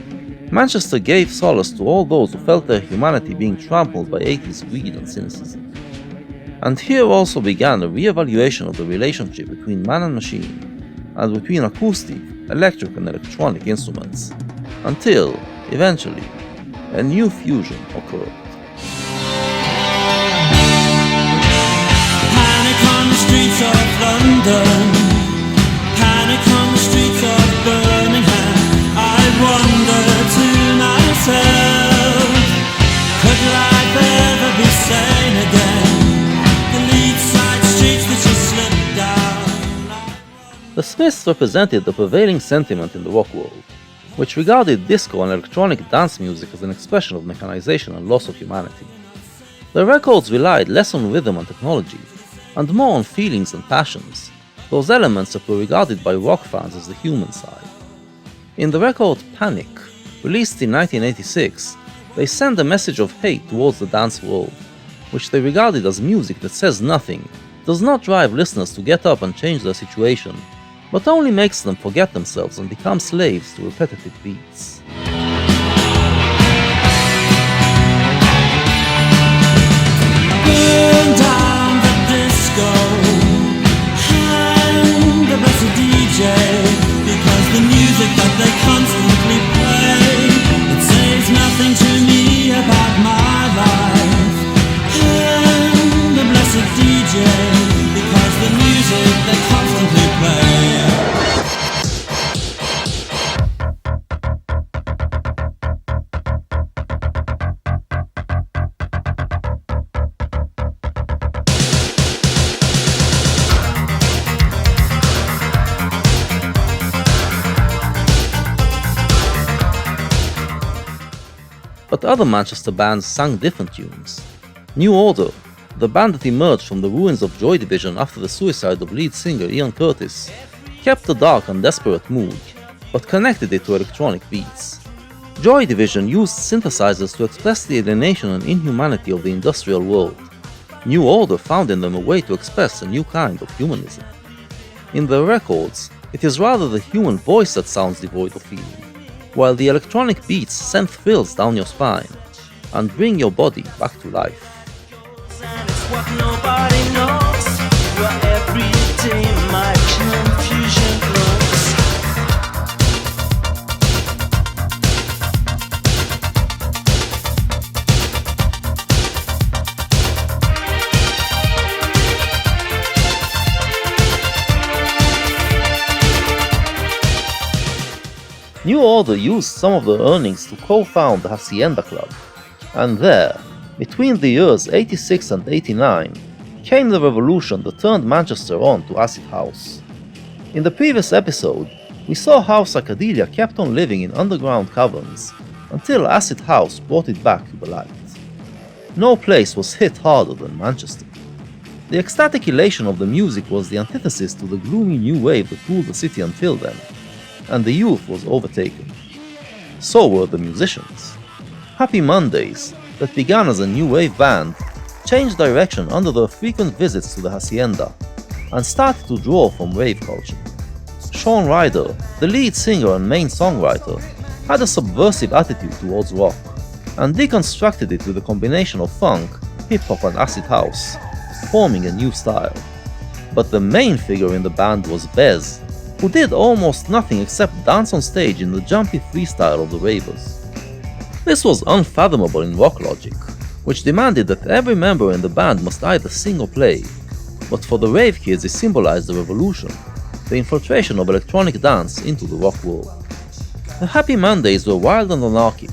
Manchester gave solace to all those who felt their humanity being trampled by 80s greed and cynicism. And here also began a re-evaluation of the relationship between man and machine, and between acoustic, electric and electronic instruments, until, eventually, a new fusion occurred. Panic on the streets of London, panic on the streets of Birmingham. I wonder to myself, could life ever be sane again? The lead side streets that you slip down. The Smiths represented the prevailing sentiment in the rock world, which regarded disco and electronic dance music as an expression of mechanization and loss of humanity. Their records relied less on rhythm and technology, and more on feelings and passions, those elements that were regarded by rock fans as the human side. In the record Panic, released in 1986, they send a message of hate towards the dance world, which they regarded as music that says nothing, does not drive listeners to get up and change their situation, but only makes them forget themselves and become slaves to repetitive beats. Burn down the disco, hang the blessed DJ, because the music that they constantly play, it says nothing to me about my life. Hang the blessed DJ, because the music they constantly play. But other Manchester bands sang different tunes. New Order, the band that emerged from the ruins of Joy Division after the suicide of lead singer Ian Curtis, kept a dark and desperate mood, but connected it to electronic beats. Joy Division used synthesizers to express the alienation and inhumanity of the industrial world. New Order found in them a way to express a new kind of humanism. In their records, it is rather the human voice that sounds devoid of feeling, while the electronic beats send thrills down your spine and bring your body back to life. And it's what nobody knows. Where every day my confusion grows. New Order used some of their earnings to co-found the Hacienda Club, and there, between the years 86 and 89, came the revolution that turned Manchester on to acid house. In the previous episode, we saw how Psychedelia kept on living in underground caverns until acid house brought it back to the light. No place was hit harder than Manchester. The ecstatic elation of the music was the antithesis to the gloomy new wave that ruled the city until then, and the youth was overtaken. So were the musicians. Happy Mondays, that began as a new wave band, changed direction under their frequent visits to the Hacienda, and started to draw from rave culture. Sean Ryder, the lead singer and main songwriter, had a subversive attitude towards rock, and deconstructed it with a combination of funk, hip-hop and acid house, forming a new style. But the main figure in the band was Bez, who did almost nothing except dance on stage in the jumpy freestyle of the ravers. This was unfathomable in rock logic, which demanded that every member in the band must either sing or play, but for the rave kids it symbolized the revolution, the infiltration of electronic dance into the rock world. The Happy Mondays were wild and anarchic,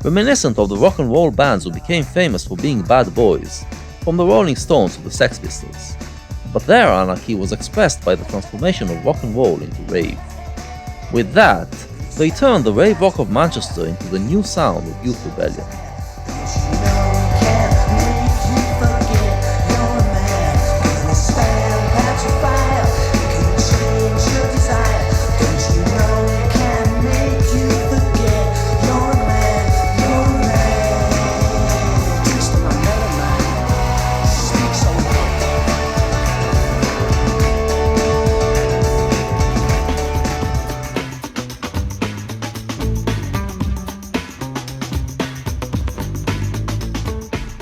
reminiscent of the rock and roll bands who became famous for being bad boys, from the Rolling Stones to the Sex Pistols. But their anarchy was expressed by the transformation of rock and roll into rave. With that, they turned the rave rock of Manchester into the new sound of youth rebellion.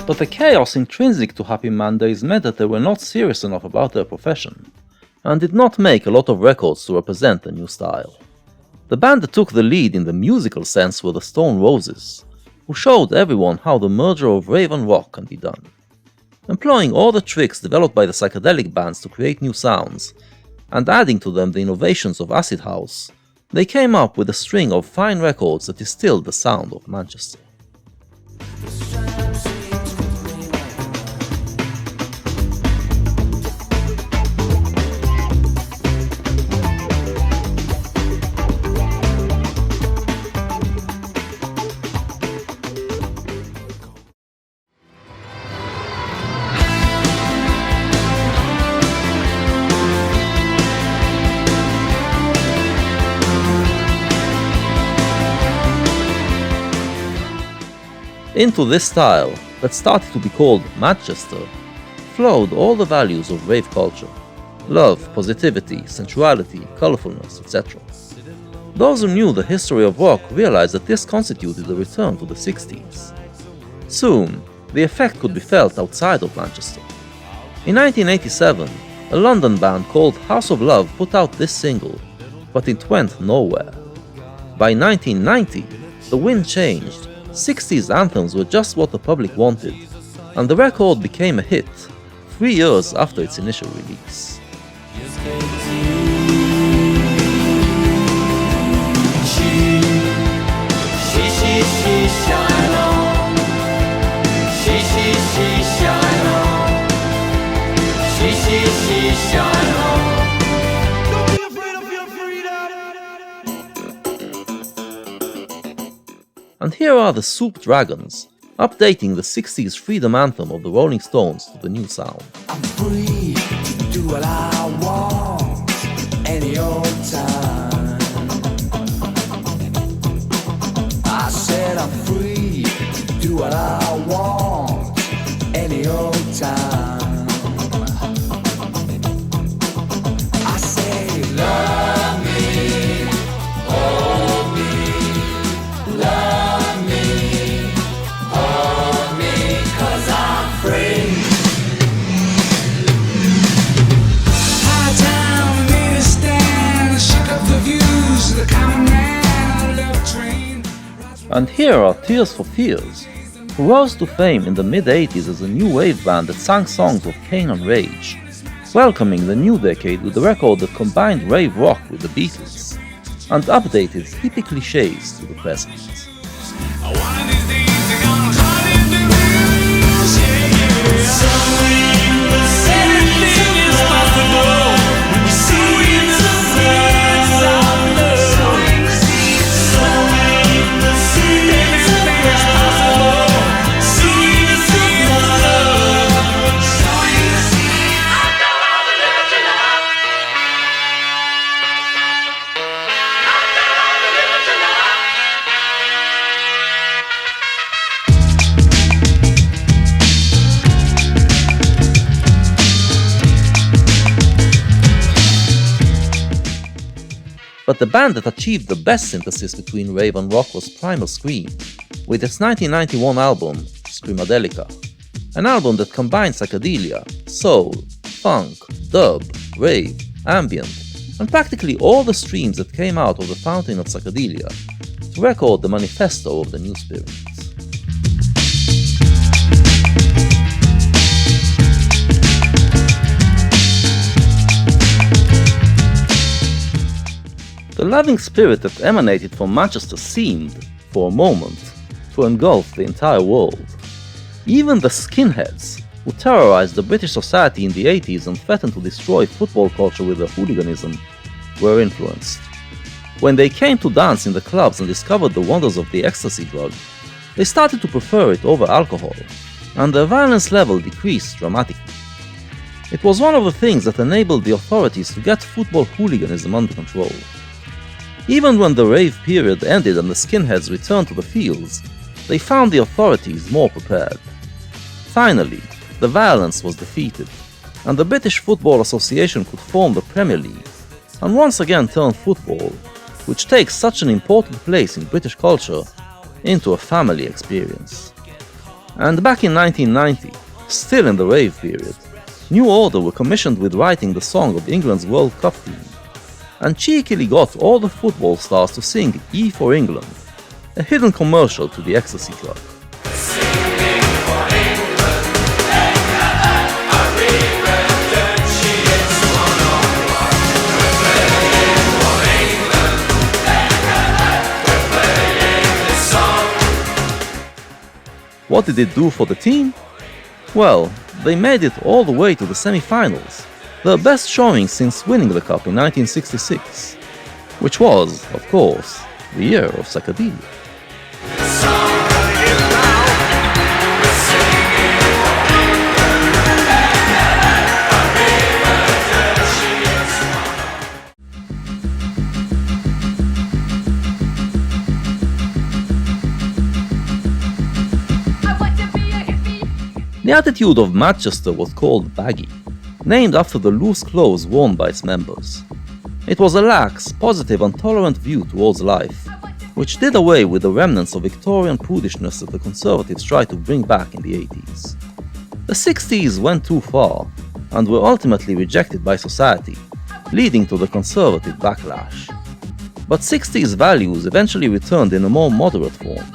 But the chaos intrinsic to Happy Mondays meant that they were not serious enough about their profession, and did not make a lot of records to represent the new style. The band that took the lead in the musical sense were the Stone Roses, who showed everyone how the merger of rave and rock can be done. Employing all the tricks developed by the psychedelic bands to create new sounds, and adding to them the innovations of acid house, they came up with a string of fine records that distilled the sound of Manchester. Into this style, that started to be called Manchester, flowed all the values of rave culture: love, positivity, sensuality, colorfulness, etc. Those who knew the history of rock realized that this constituted a return to the 60s. Soon, the effect could be felt outside of Manchester. In 1987, a London band called House of Love put out this single, but it went nowhere. By 1990, the wind changed. 60s anthems were just what the public wanted, and the record became a hit 3 years after its initial release. And here are the Soup Dragons, updating the 60s freedom anthem of the Rolling Stones to the new sound. I'm free to do what I want any old time. I said I'm free to do what I want any old time. I say love me, hold me, love me, hold me, 'cause I'm free. High time for me to stand, shake up the views, the common man, left train. And here are Tears for Fears, who rose to fame in the mid-80s as a new wave band that sang songs of pain and rage, welcoming the new decade with a record that combined rave rock with the Beatles, and updated hippie cliches to the present. One of these days they're gonna call it the blues, yeah, yeah. So anything is possible when you see the seeds of love. Sowing the seeds, anything is possible. Sowing the seeds of love. Sowing the seeds. I know how to live it up. I know how to live it up. But the band that achieved the best synthesis between rave and rock was Primal Scream, with its 1991 album, Screamadelica, an album that combined psychedelia, soul, funk, dub, rave, ambient, and practically all the streams that came out of the fountain of psychedelia to record the manifesto of the new spirits. The loving spirit that emanated from Manchester seemed, for a moment, to engulf the entire world. Even the skinheads, who terrorized the British society in the 80s and threatened to destroy football culture with their hooliganism, were influenced. When they came to dance in the clubs and discovered the wonders of the ecstasy drug, they started to prefer it over alcohol, and their violence level decreased dramatically. It was one of the things that enabled the authorities to get football hooliganism under control. Even when the rave period ended and the skinheads returned to the fields, they found the authorities more prepared. Finally, the violence was defeated, and the British Football Association could form the Premier League, and once again turn football, which takes such an important place in British culture, into a family experience. And back in 1990, still in the rave period, New Order were commissioned with writing the song of England's World Cup team, and cheekily got all the football stars to sing E for England, a hidden commercial to the ecstasy drug. What did it do for the team? Well, they made it all the way to the semi-finals, their best showing since winning the cup in 1966, which was, of course, the year of psychedelia. The attitude of Manchester was called baggy, named after the loose clothes worn by its members. It was a lax, positive and tolerant view towards life, which did away with the remnants of Victorian prudishness that the Conservatives tried to bring back in the 80s. The 60s went too far, and were ultimately rejected by society, leading to the Conservative backlash. But 60s values eventually returned in a more moderate form,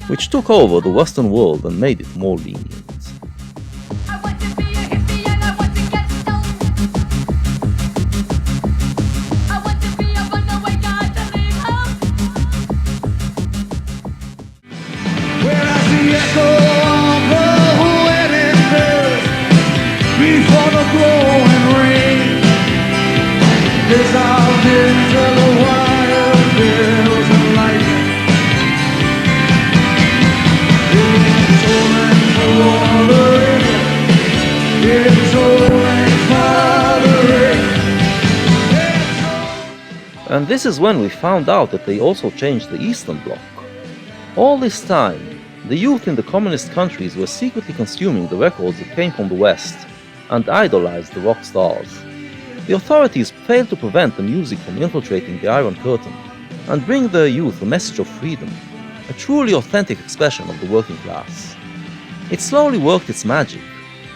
which took over the Western world and made it more lenient. And this is when we found out that they also changed the Eastern Bloc. All this time, the youth in the communist countries were secretly consuming the records that came from the West and idolized the rock stars. The authorities failed to prevent the music from infiltrating the Iron Curtain and bring their youth a message of freedom, a truly authentic expression of the working class. It slowly worked its magic,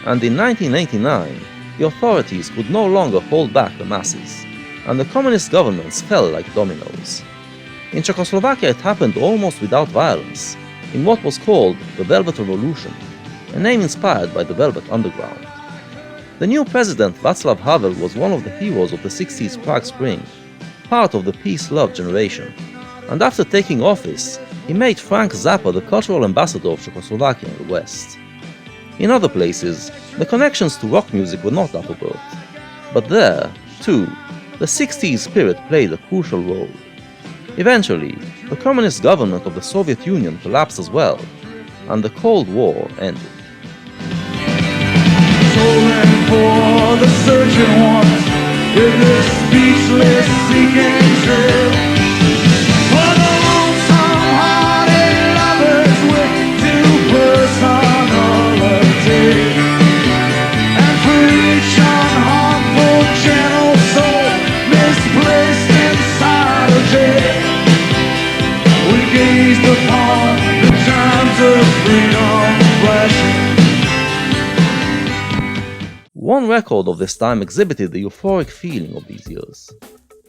and in 1989, the authorities could no longer hold back the masses, and the communist governments fell like dominoes. In Czechoslovakia, it happened almost without violence, in what was called the Velvet Revolution, a name inspired by the Velvet Underground. The new president Václav Havel was one of the heroes of the 60s Prague Spring, part of the peace-love generation, and after taking office, he made Frank Zappa the cultural ambassador of Czechoslovakia in the West. In other places, the connections to rock music were not up above, but there, too, the 60s spirit played a crucial role. Eventually, the communist government of the Soviet Union collapsed as well, and the Cold War ended. Stolen for the searching ones in this speechless seeking trail. For the lonesome-hearted lovers with two personality, and for each unharmful gentle soul misplaced inside a jail, we gazed upon the times of freedom flashing. One record of this time exhibited the euphoric feeling of these years.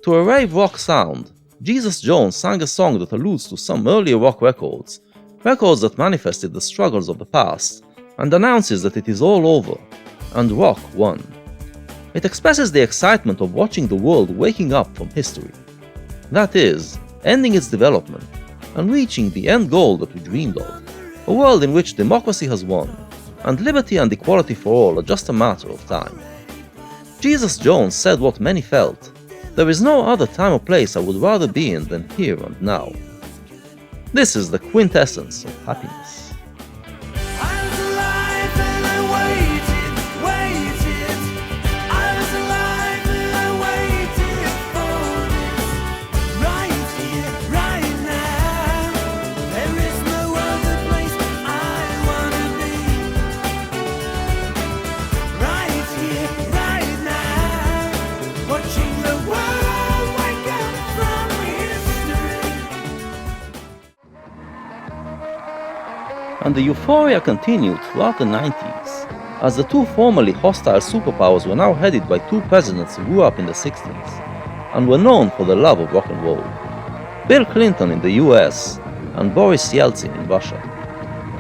To a rave rock sound, Jesus Jones sang a song that alludes to some earlier rock records that manifested the struggles of the past, and announces that it is all over, and rock won. It expresses the excitement of watching the world waking up from history. That is, ending its development, and reaching the end goal that we dreamed of, a world in which democracy has won, and liberty and equality for all are just a matter of time. Jesus Jones said what many felt: "There is no other time or place I would rather be in than here and now." This is the quintessence of happiness. I was alive and I waited. I was alive and I waited for this. Right here, right now. There is no other place I wanna be. Right here, right now. Watching the world wake up from history. And the euphoria continued throughout the 90s, as the two formerly hostile superpowers were now headed by two presidents who grew up in the 60s, and were known for their love of rock and roll: Bill Clinton in the US and Boris Yeltsin in Russia.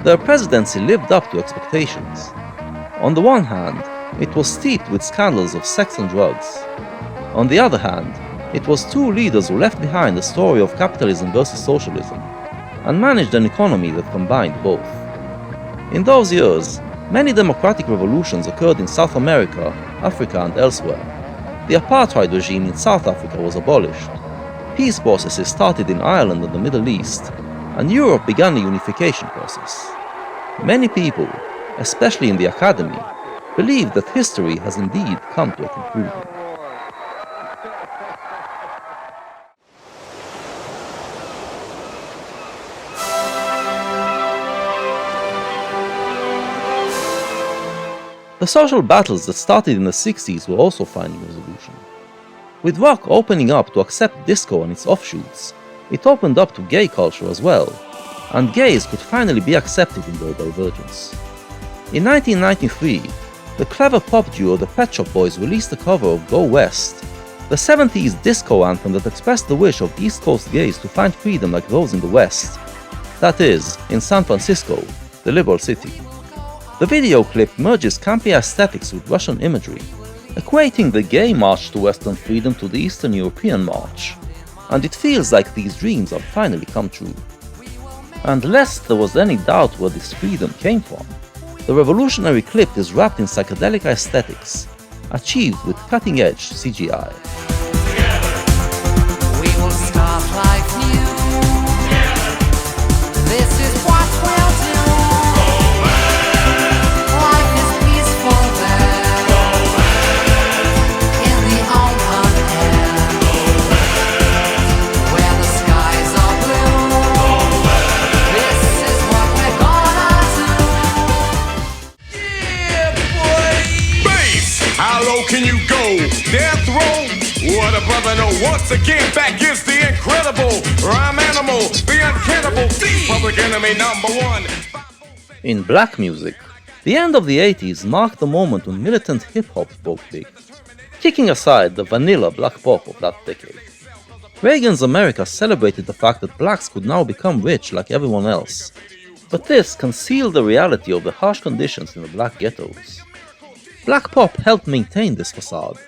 Their presidency lived up to expectations. On the one hand, it was steeped with scandals of sex and drugs. On the other hand, it was two leaders who left behind a story of capitalism versus socialism, and managed an economy that combined both. In those years, many democratic revolutions occurred in South America, Africa, and elsewhere. The apartheid regime in South Africa was abolished. Peace processes started in Ireland and the Middle East, and Europe began a unification process. Many people, especially in the academy, believe that history has indeed come to a conclusion. The social battles that started in the 60s were also finding resolution. With rock opening up to accept disco and its offshoots, it opened up to gay culture as well, and gays could finally be accepted in their divergence. In 1993, the clever pop duo the Pet Shop Boys released the cover of Go West, the 70s disco anthem that expressed the wish of East Coast gays to find freedom like those in the West, that is, in San Francisco, the liberal city. The video clip merges campy aesthetics with Russian imagery, equating the gay march to Western freedom to the Eastern European march, and it feels like these dreams have finally come true. And lest there was any doubt where this freedom came from, the revolutionary clip is wrapped in psychedelic aesthetics, achieved with cutting-edge CGI. We will start life new. This is what we'll do. Life is peaceful there. In the open air. know once again back is the incredible rhyme animal, the uncannibal thief, public enemy #1. In black music, the end of the 80s marked the moment when militant hip-hop broke big, kicking aside the vanilla black pop of that decade. Reagan's America celebrated the fact that blacks could now become rich like everyone else, but this concealed the reality of the harsh conditions in the black ghettos. Black pop helped maintain this facade,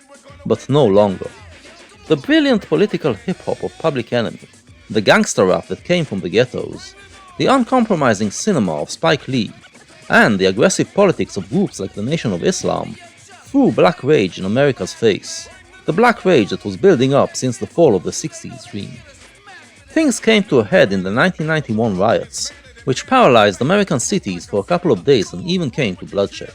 but no longer. The brilliant political hip-hop of Public Enemy, the gangster rap that came from the ghettos, the uncompromising cinema of Spike Lee, and the aggressive politics of groups like the Nation of Islam threw black rage in America's face, the black rage that was building up since the fall of the 60s dream. Things came to a head in the 1991 riots, which paralyzed American cities for a couple of days and even came to bloodshed.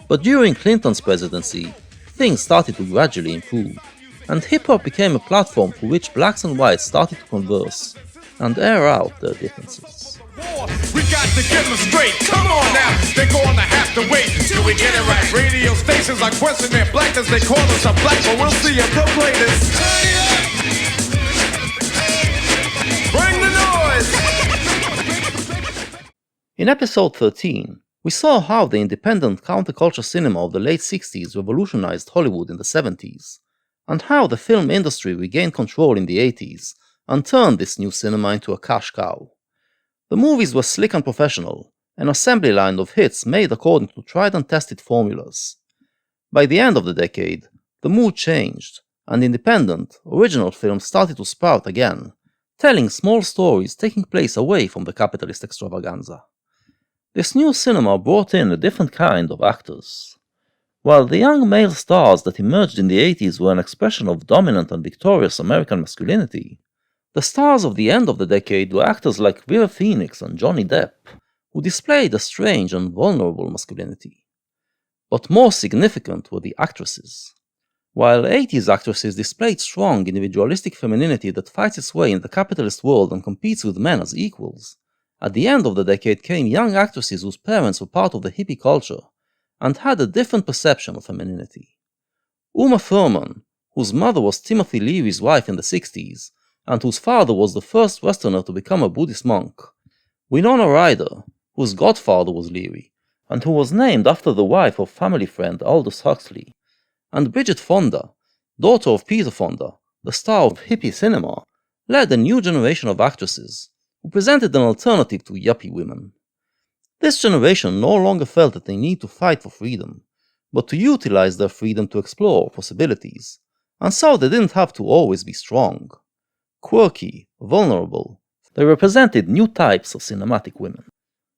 But during Clinton's presidency, things started to gradually improve, and hip-hop became a platform for which blacks and whites started to converse and air out their differences. We got to get them straight. Come on now, they're gonna have to wait till we get it right. Radio stations are questioning their blackness. They call us a black, but we'll see if they'll play this. Bring the noise. In episode 13, we saw how the independent counterculture cinema of the late 60s revolutionized Hollywood in the 70s, and how the film industry regained control in the 80s and turned this new cinema into a cash cow. The movies were slick and professional, an assembly line of hits made according to tried and tested formulas. By the end of the decade, the mood changed, and independent, original films started to sprout again, telling small stories taking place away from the capitalist extravaganza. This new cinema brought in a different kind of actors. While the young male stars that emerged in the 80s were an expression of dominant and victorious American masculinity, the stars of the end of the decade were actors like River Phoenix and Johnny Depp, who displayed a strange and vulnerable masculinity. But more significant were the actresses. While 80s actresses displayed strong individualistic femininity that fights its way in the capitalist world and competes with men as equals, at the end of the decade came young actresses whose parents were part of the hippie culture and had a different perception of femininity. Uma Thurman, whose mother was Timothy Leary's wife in the 60s, and whose father was the first Westerner to become a Buddhist monk. Winona Ryder, whose godfather was Leary, and who was named after the wife of family friend Aldous Huxley. And Bridget Fonda, daughter of Peter Fonda, the star of hippie cinema, led a new generation of actresses, who presented an alternative to yuppie women. This generation no longer felt that they need to fight for freedom, but to utilize their freedom to explore possibilities, and so they didn't have to always be strong. Quirky, vulnerable, they represented new types of cinematic women.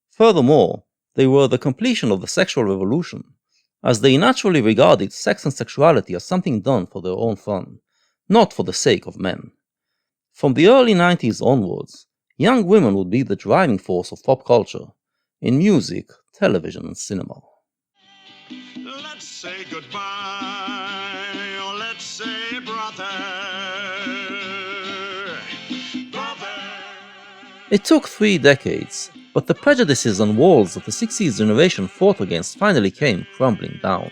Furthermore, they were the completion of the sexual revolution, as they naturally regarded sex and sexuality as something done for their own fun, not for the sake of men. From the early 90s onwards, young women would be the driving force of pop culture, in music, television, and cinema. Let's say goodbye, or let's say brother. It took 3 decades, but the prejudices and walls that the 60s generation fought against finally came crumbling down.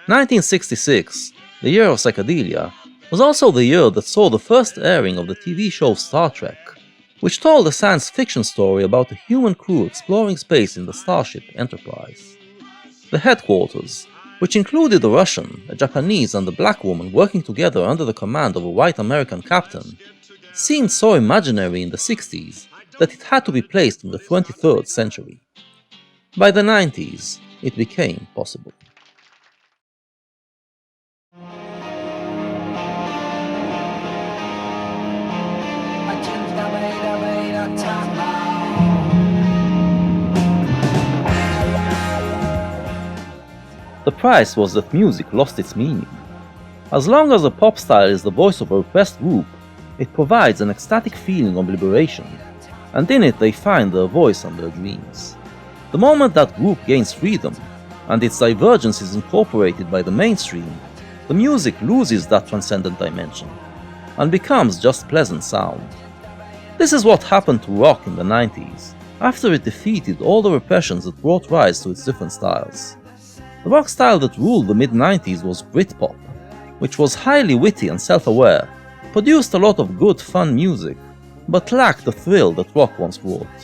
1966, the year of Psychedelia, was also the year that saw the first airing of the TV show Star Trek, which told a science fiction story about a human crew exploring space in the starship Enterprise. The headquarters, which included a Russian, a Japanese, and a black woman working together under the command of a white American captain, seemed so imaginary in the 60s that it had to be placed in the 23rd century. By the 90s, it became possible. The price was that music lost its meaning. As long as a pop style is the voice of a repressed group, it provides an ecstatic feeling of liberation, and in it they find their voice and their dreams. The moment that group gains freedom, and its divergence is incorporated by the mainstream, the music loses that transcendent dimension, and becomes just pleasant sound. This is what happened to rock in the 90s, after it defeated all the repressions that brought rise to its different styles. The rock style that ruled the mid-90s was Britpop, which was highly witty and self-aware, produced a lot of good, fun music, but lacked the thrill that rock once brought.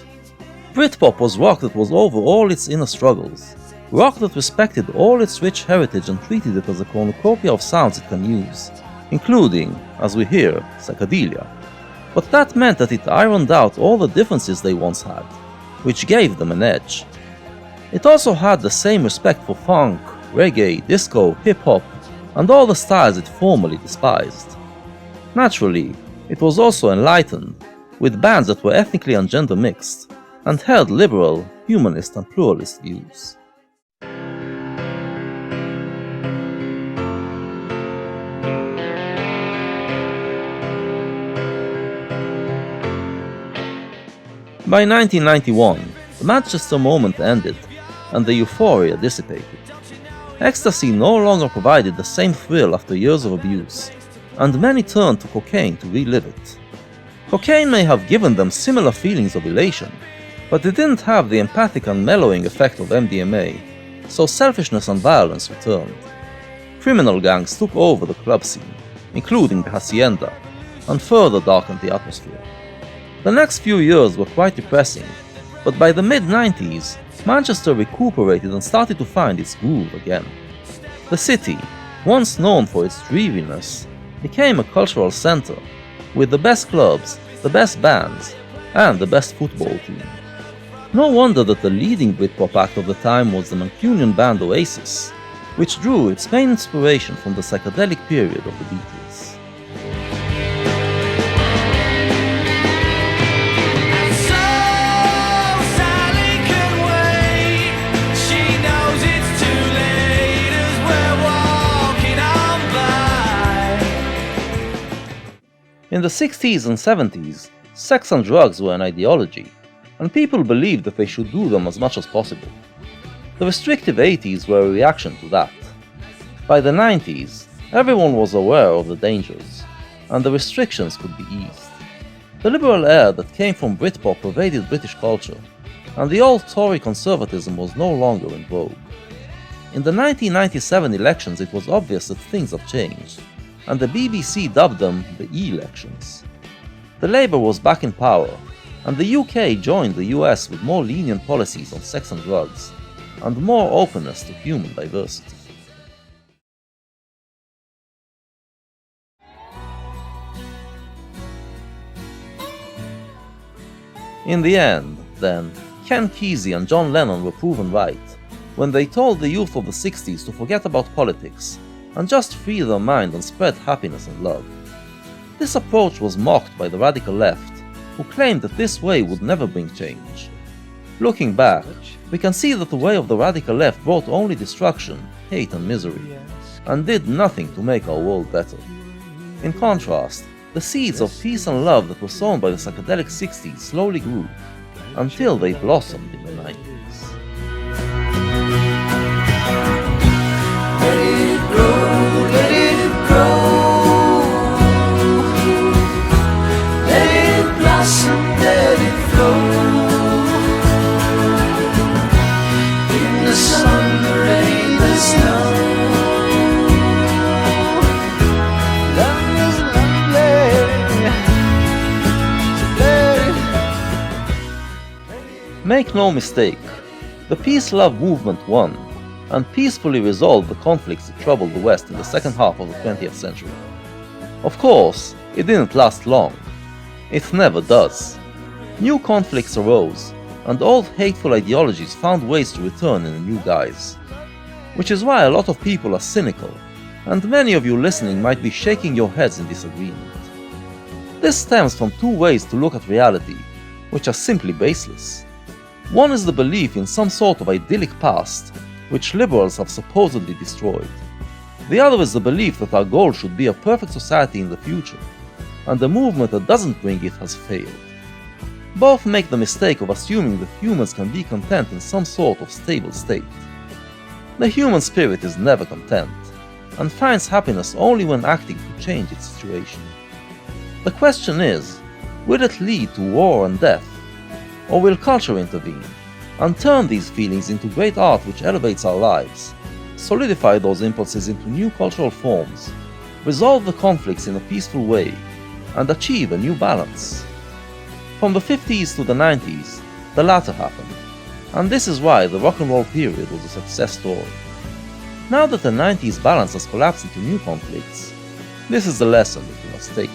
Britpop was rock that was over all its inner struggles, rock that respected all its rich heritage and treated it as a cornucopia of sounds it can use, including, as we hear, psychedelia. But that meant that it ironed out all the differences they once had, which gave them an edge. It also had the same respect for funk, reggae, disco, hip-hop, and all the styles it formerly despised. Naturally, it was also enlightened, with bands that were ethnically and gender mixed, and held liberal, humanist and pluralist views. By 1991, the Manchester moment ended, and the euphoria dissipated. Ecstasy no longer provided the same thrill after years of abuse, and many turned to cocaine to relive it. Cocaine may have given them similar feelings of elation, but it didn't have the empathic and mellowing effect of MDMA, so selfishness and violence returned. Criminal gangs took over the club scene, including the Hacienda, and further darkened the atmosphere. The next few years were quite depressing, but by the mid-90s, Manchester recuperated and started to find its groove again. The city, once known for its dreariness, became a cultural center, with the best clubs, the best bands, and the best football team. No wonder that the leading Britpop act of the time was the Mancunian band Oasis, which drew its main inspiration from the psychedelic period of the Beatles. In the 60s and 70s, sex and drugs were an ideology, and people believed that they should do them as much as possible. The restrictive 80s were a reaction to that. By the 90s, everyone was aware of the dangers, and the restrictions could be eased. The liberal air that came from Britpop pervaded British culture, and the old Tory conservatism was no longer in vogue. In the 1997 elections, it was obvious that things have changed, and the BBC dubbed them the E-elections. The Labour was back in power, and the UK joined the US with more lenient policies on sex and drugs, and more openness to human diversity. In the end, then, Ken Kesey and John Lennon were proven right, when they told the youth of the 60s to forget about politics and just free their mind and spread happiness and love. This approach was mocked by the radical left, who claimed that this way would never bring change. Looking back, we can see that the way of the radical left brought only destruction, hate and misery, and did nothing to make our world better. In contrast, the seeds of peace and love that were sown by the psychedelic 60s slowly grew, until they blossomed in the 90s. Let it grow. Let it blossom, let it flow. In the sun, the rain, the snow. Love is lovely. Make no mistake, the peace-love movement won, and peacefully resolved the conflicts that troubled the West in the second half of the 20th century. Of course, it didn't last long. It never does. New conflicts arose, and old hateful ideologies found ways to return in a new guise. Which is why a lot of people are cynical, and many of you listening might be shaking your heads in disagreement. This stems from two ways to look at reality, which are simply baseless. One is the belief in some sort of idyllic past, which liberals have supposedly destroyed. The other is the belief that our goal should be a perfect society in the future, and the movement that doesn't bring it has failed. Both make the mistake of assuming that humans can be content in some sort of stable state. The human spirit is never content, and finds happiness only when acting to change its situation. The question is, will it lead to war and death, or will culture intervene and turn these feelings into great art which elevates our lives, solidify those impulses into new cultural forms, resolve the conflicts in a peaceful way, and achieve a new balance. From the 50s to the 90s, the latter happened, and this is why the rock and roll period was a success story. Now that the 90s balance has collapsed into new conflicts, this is the lesson that we must take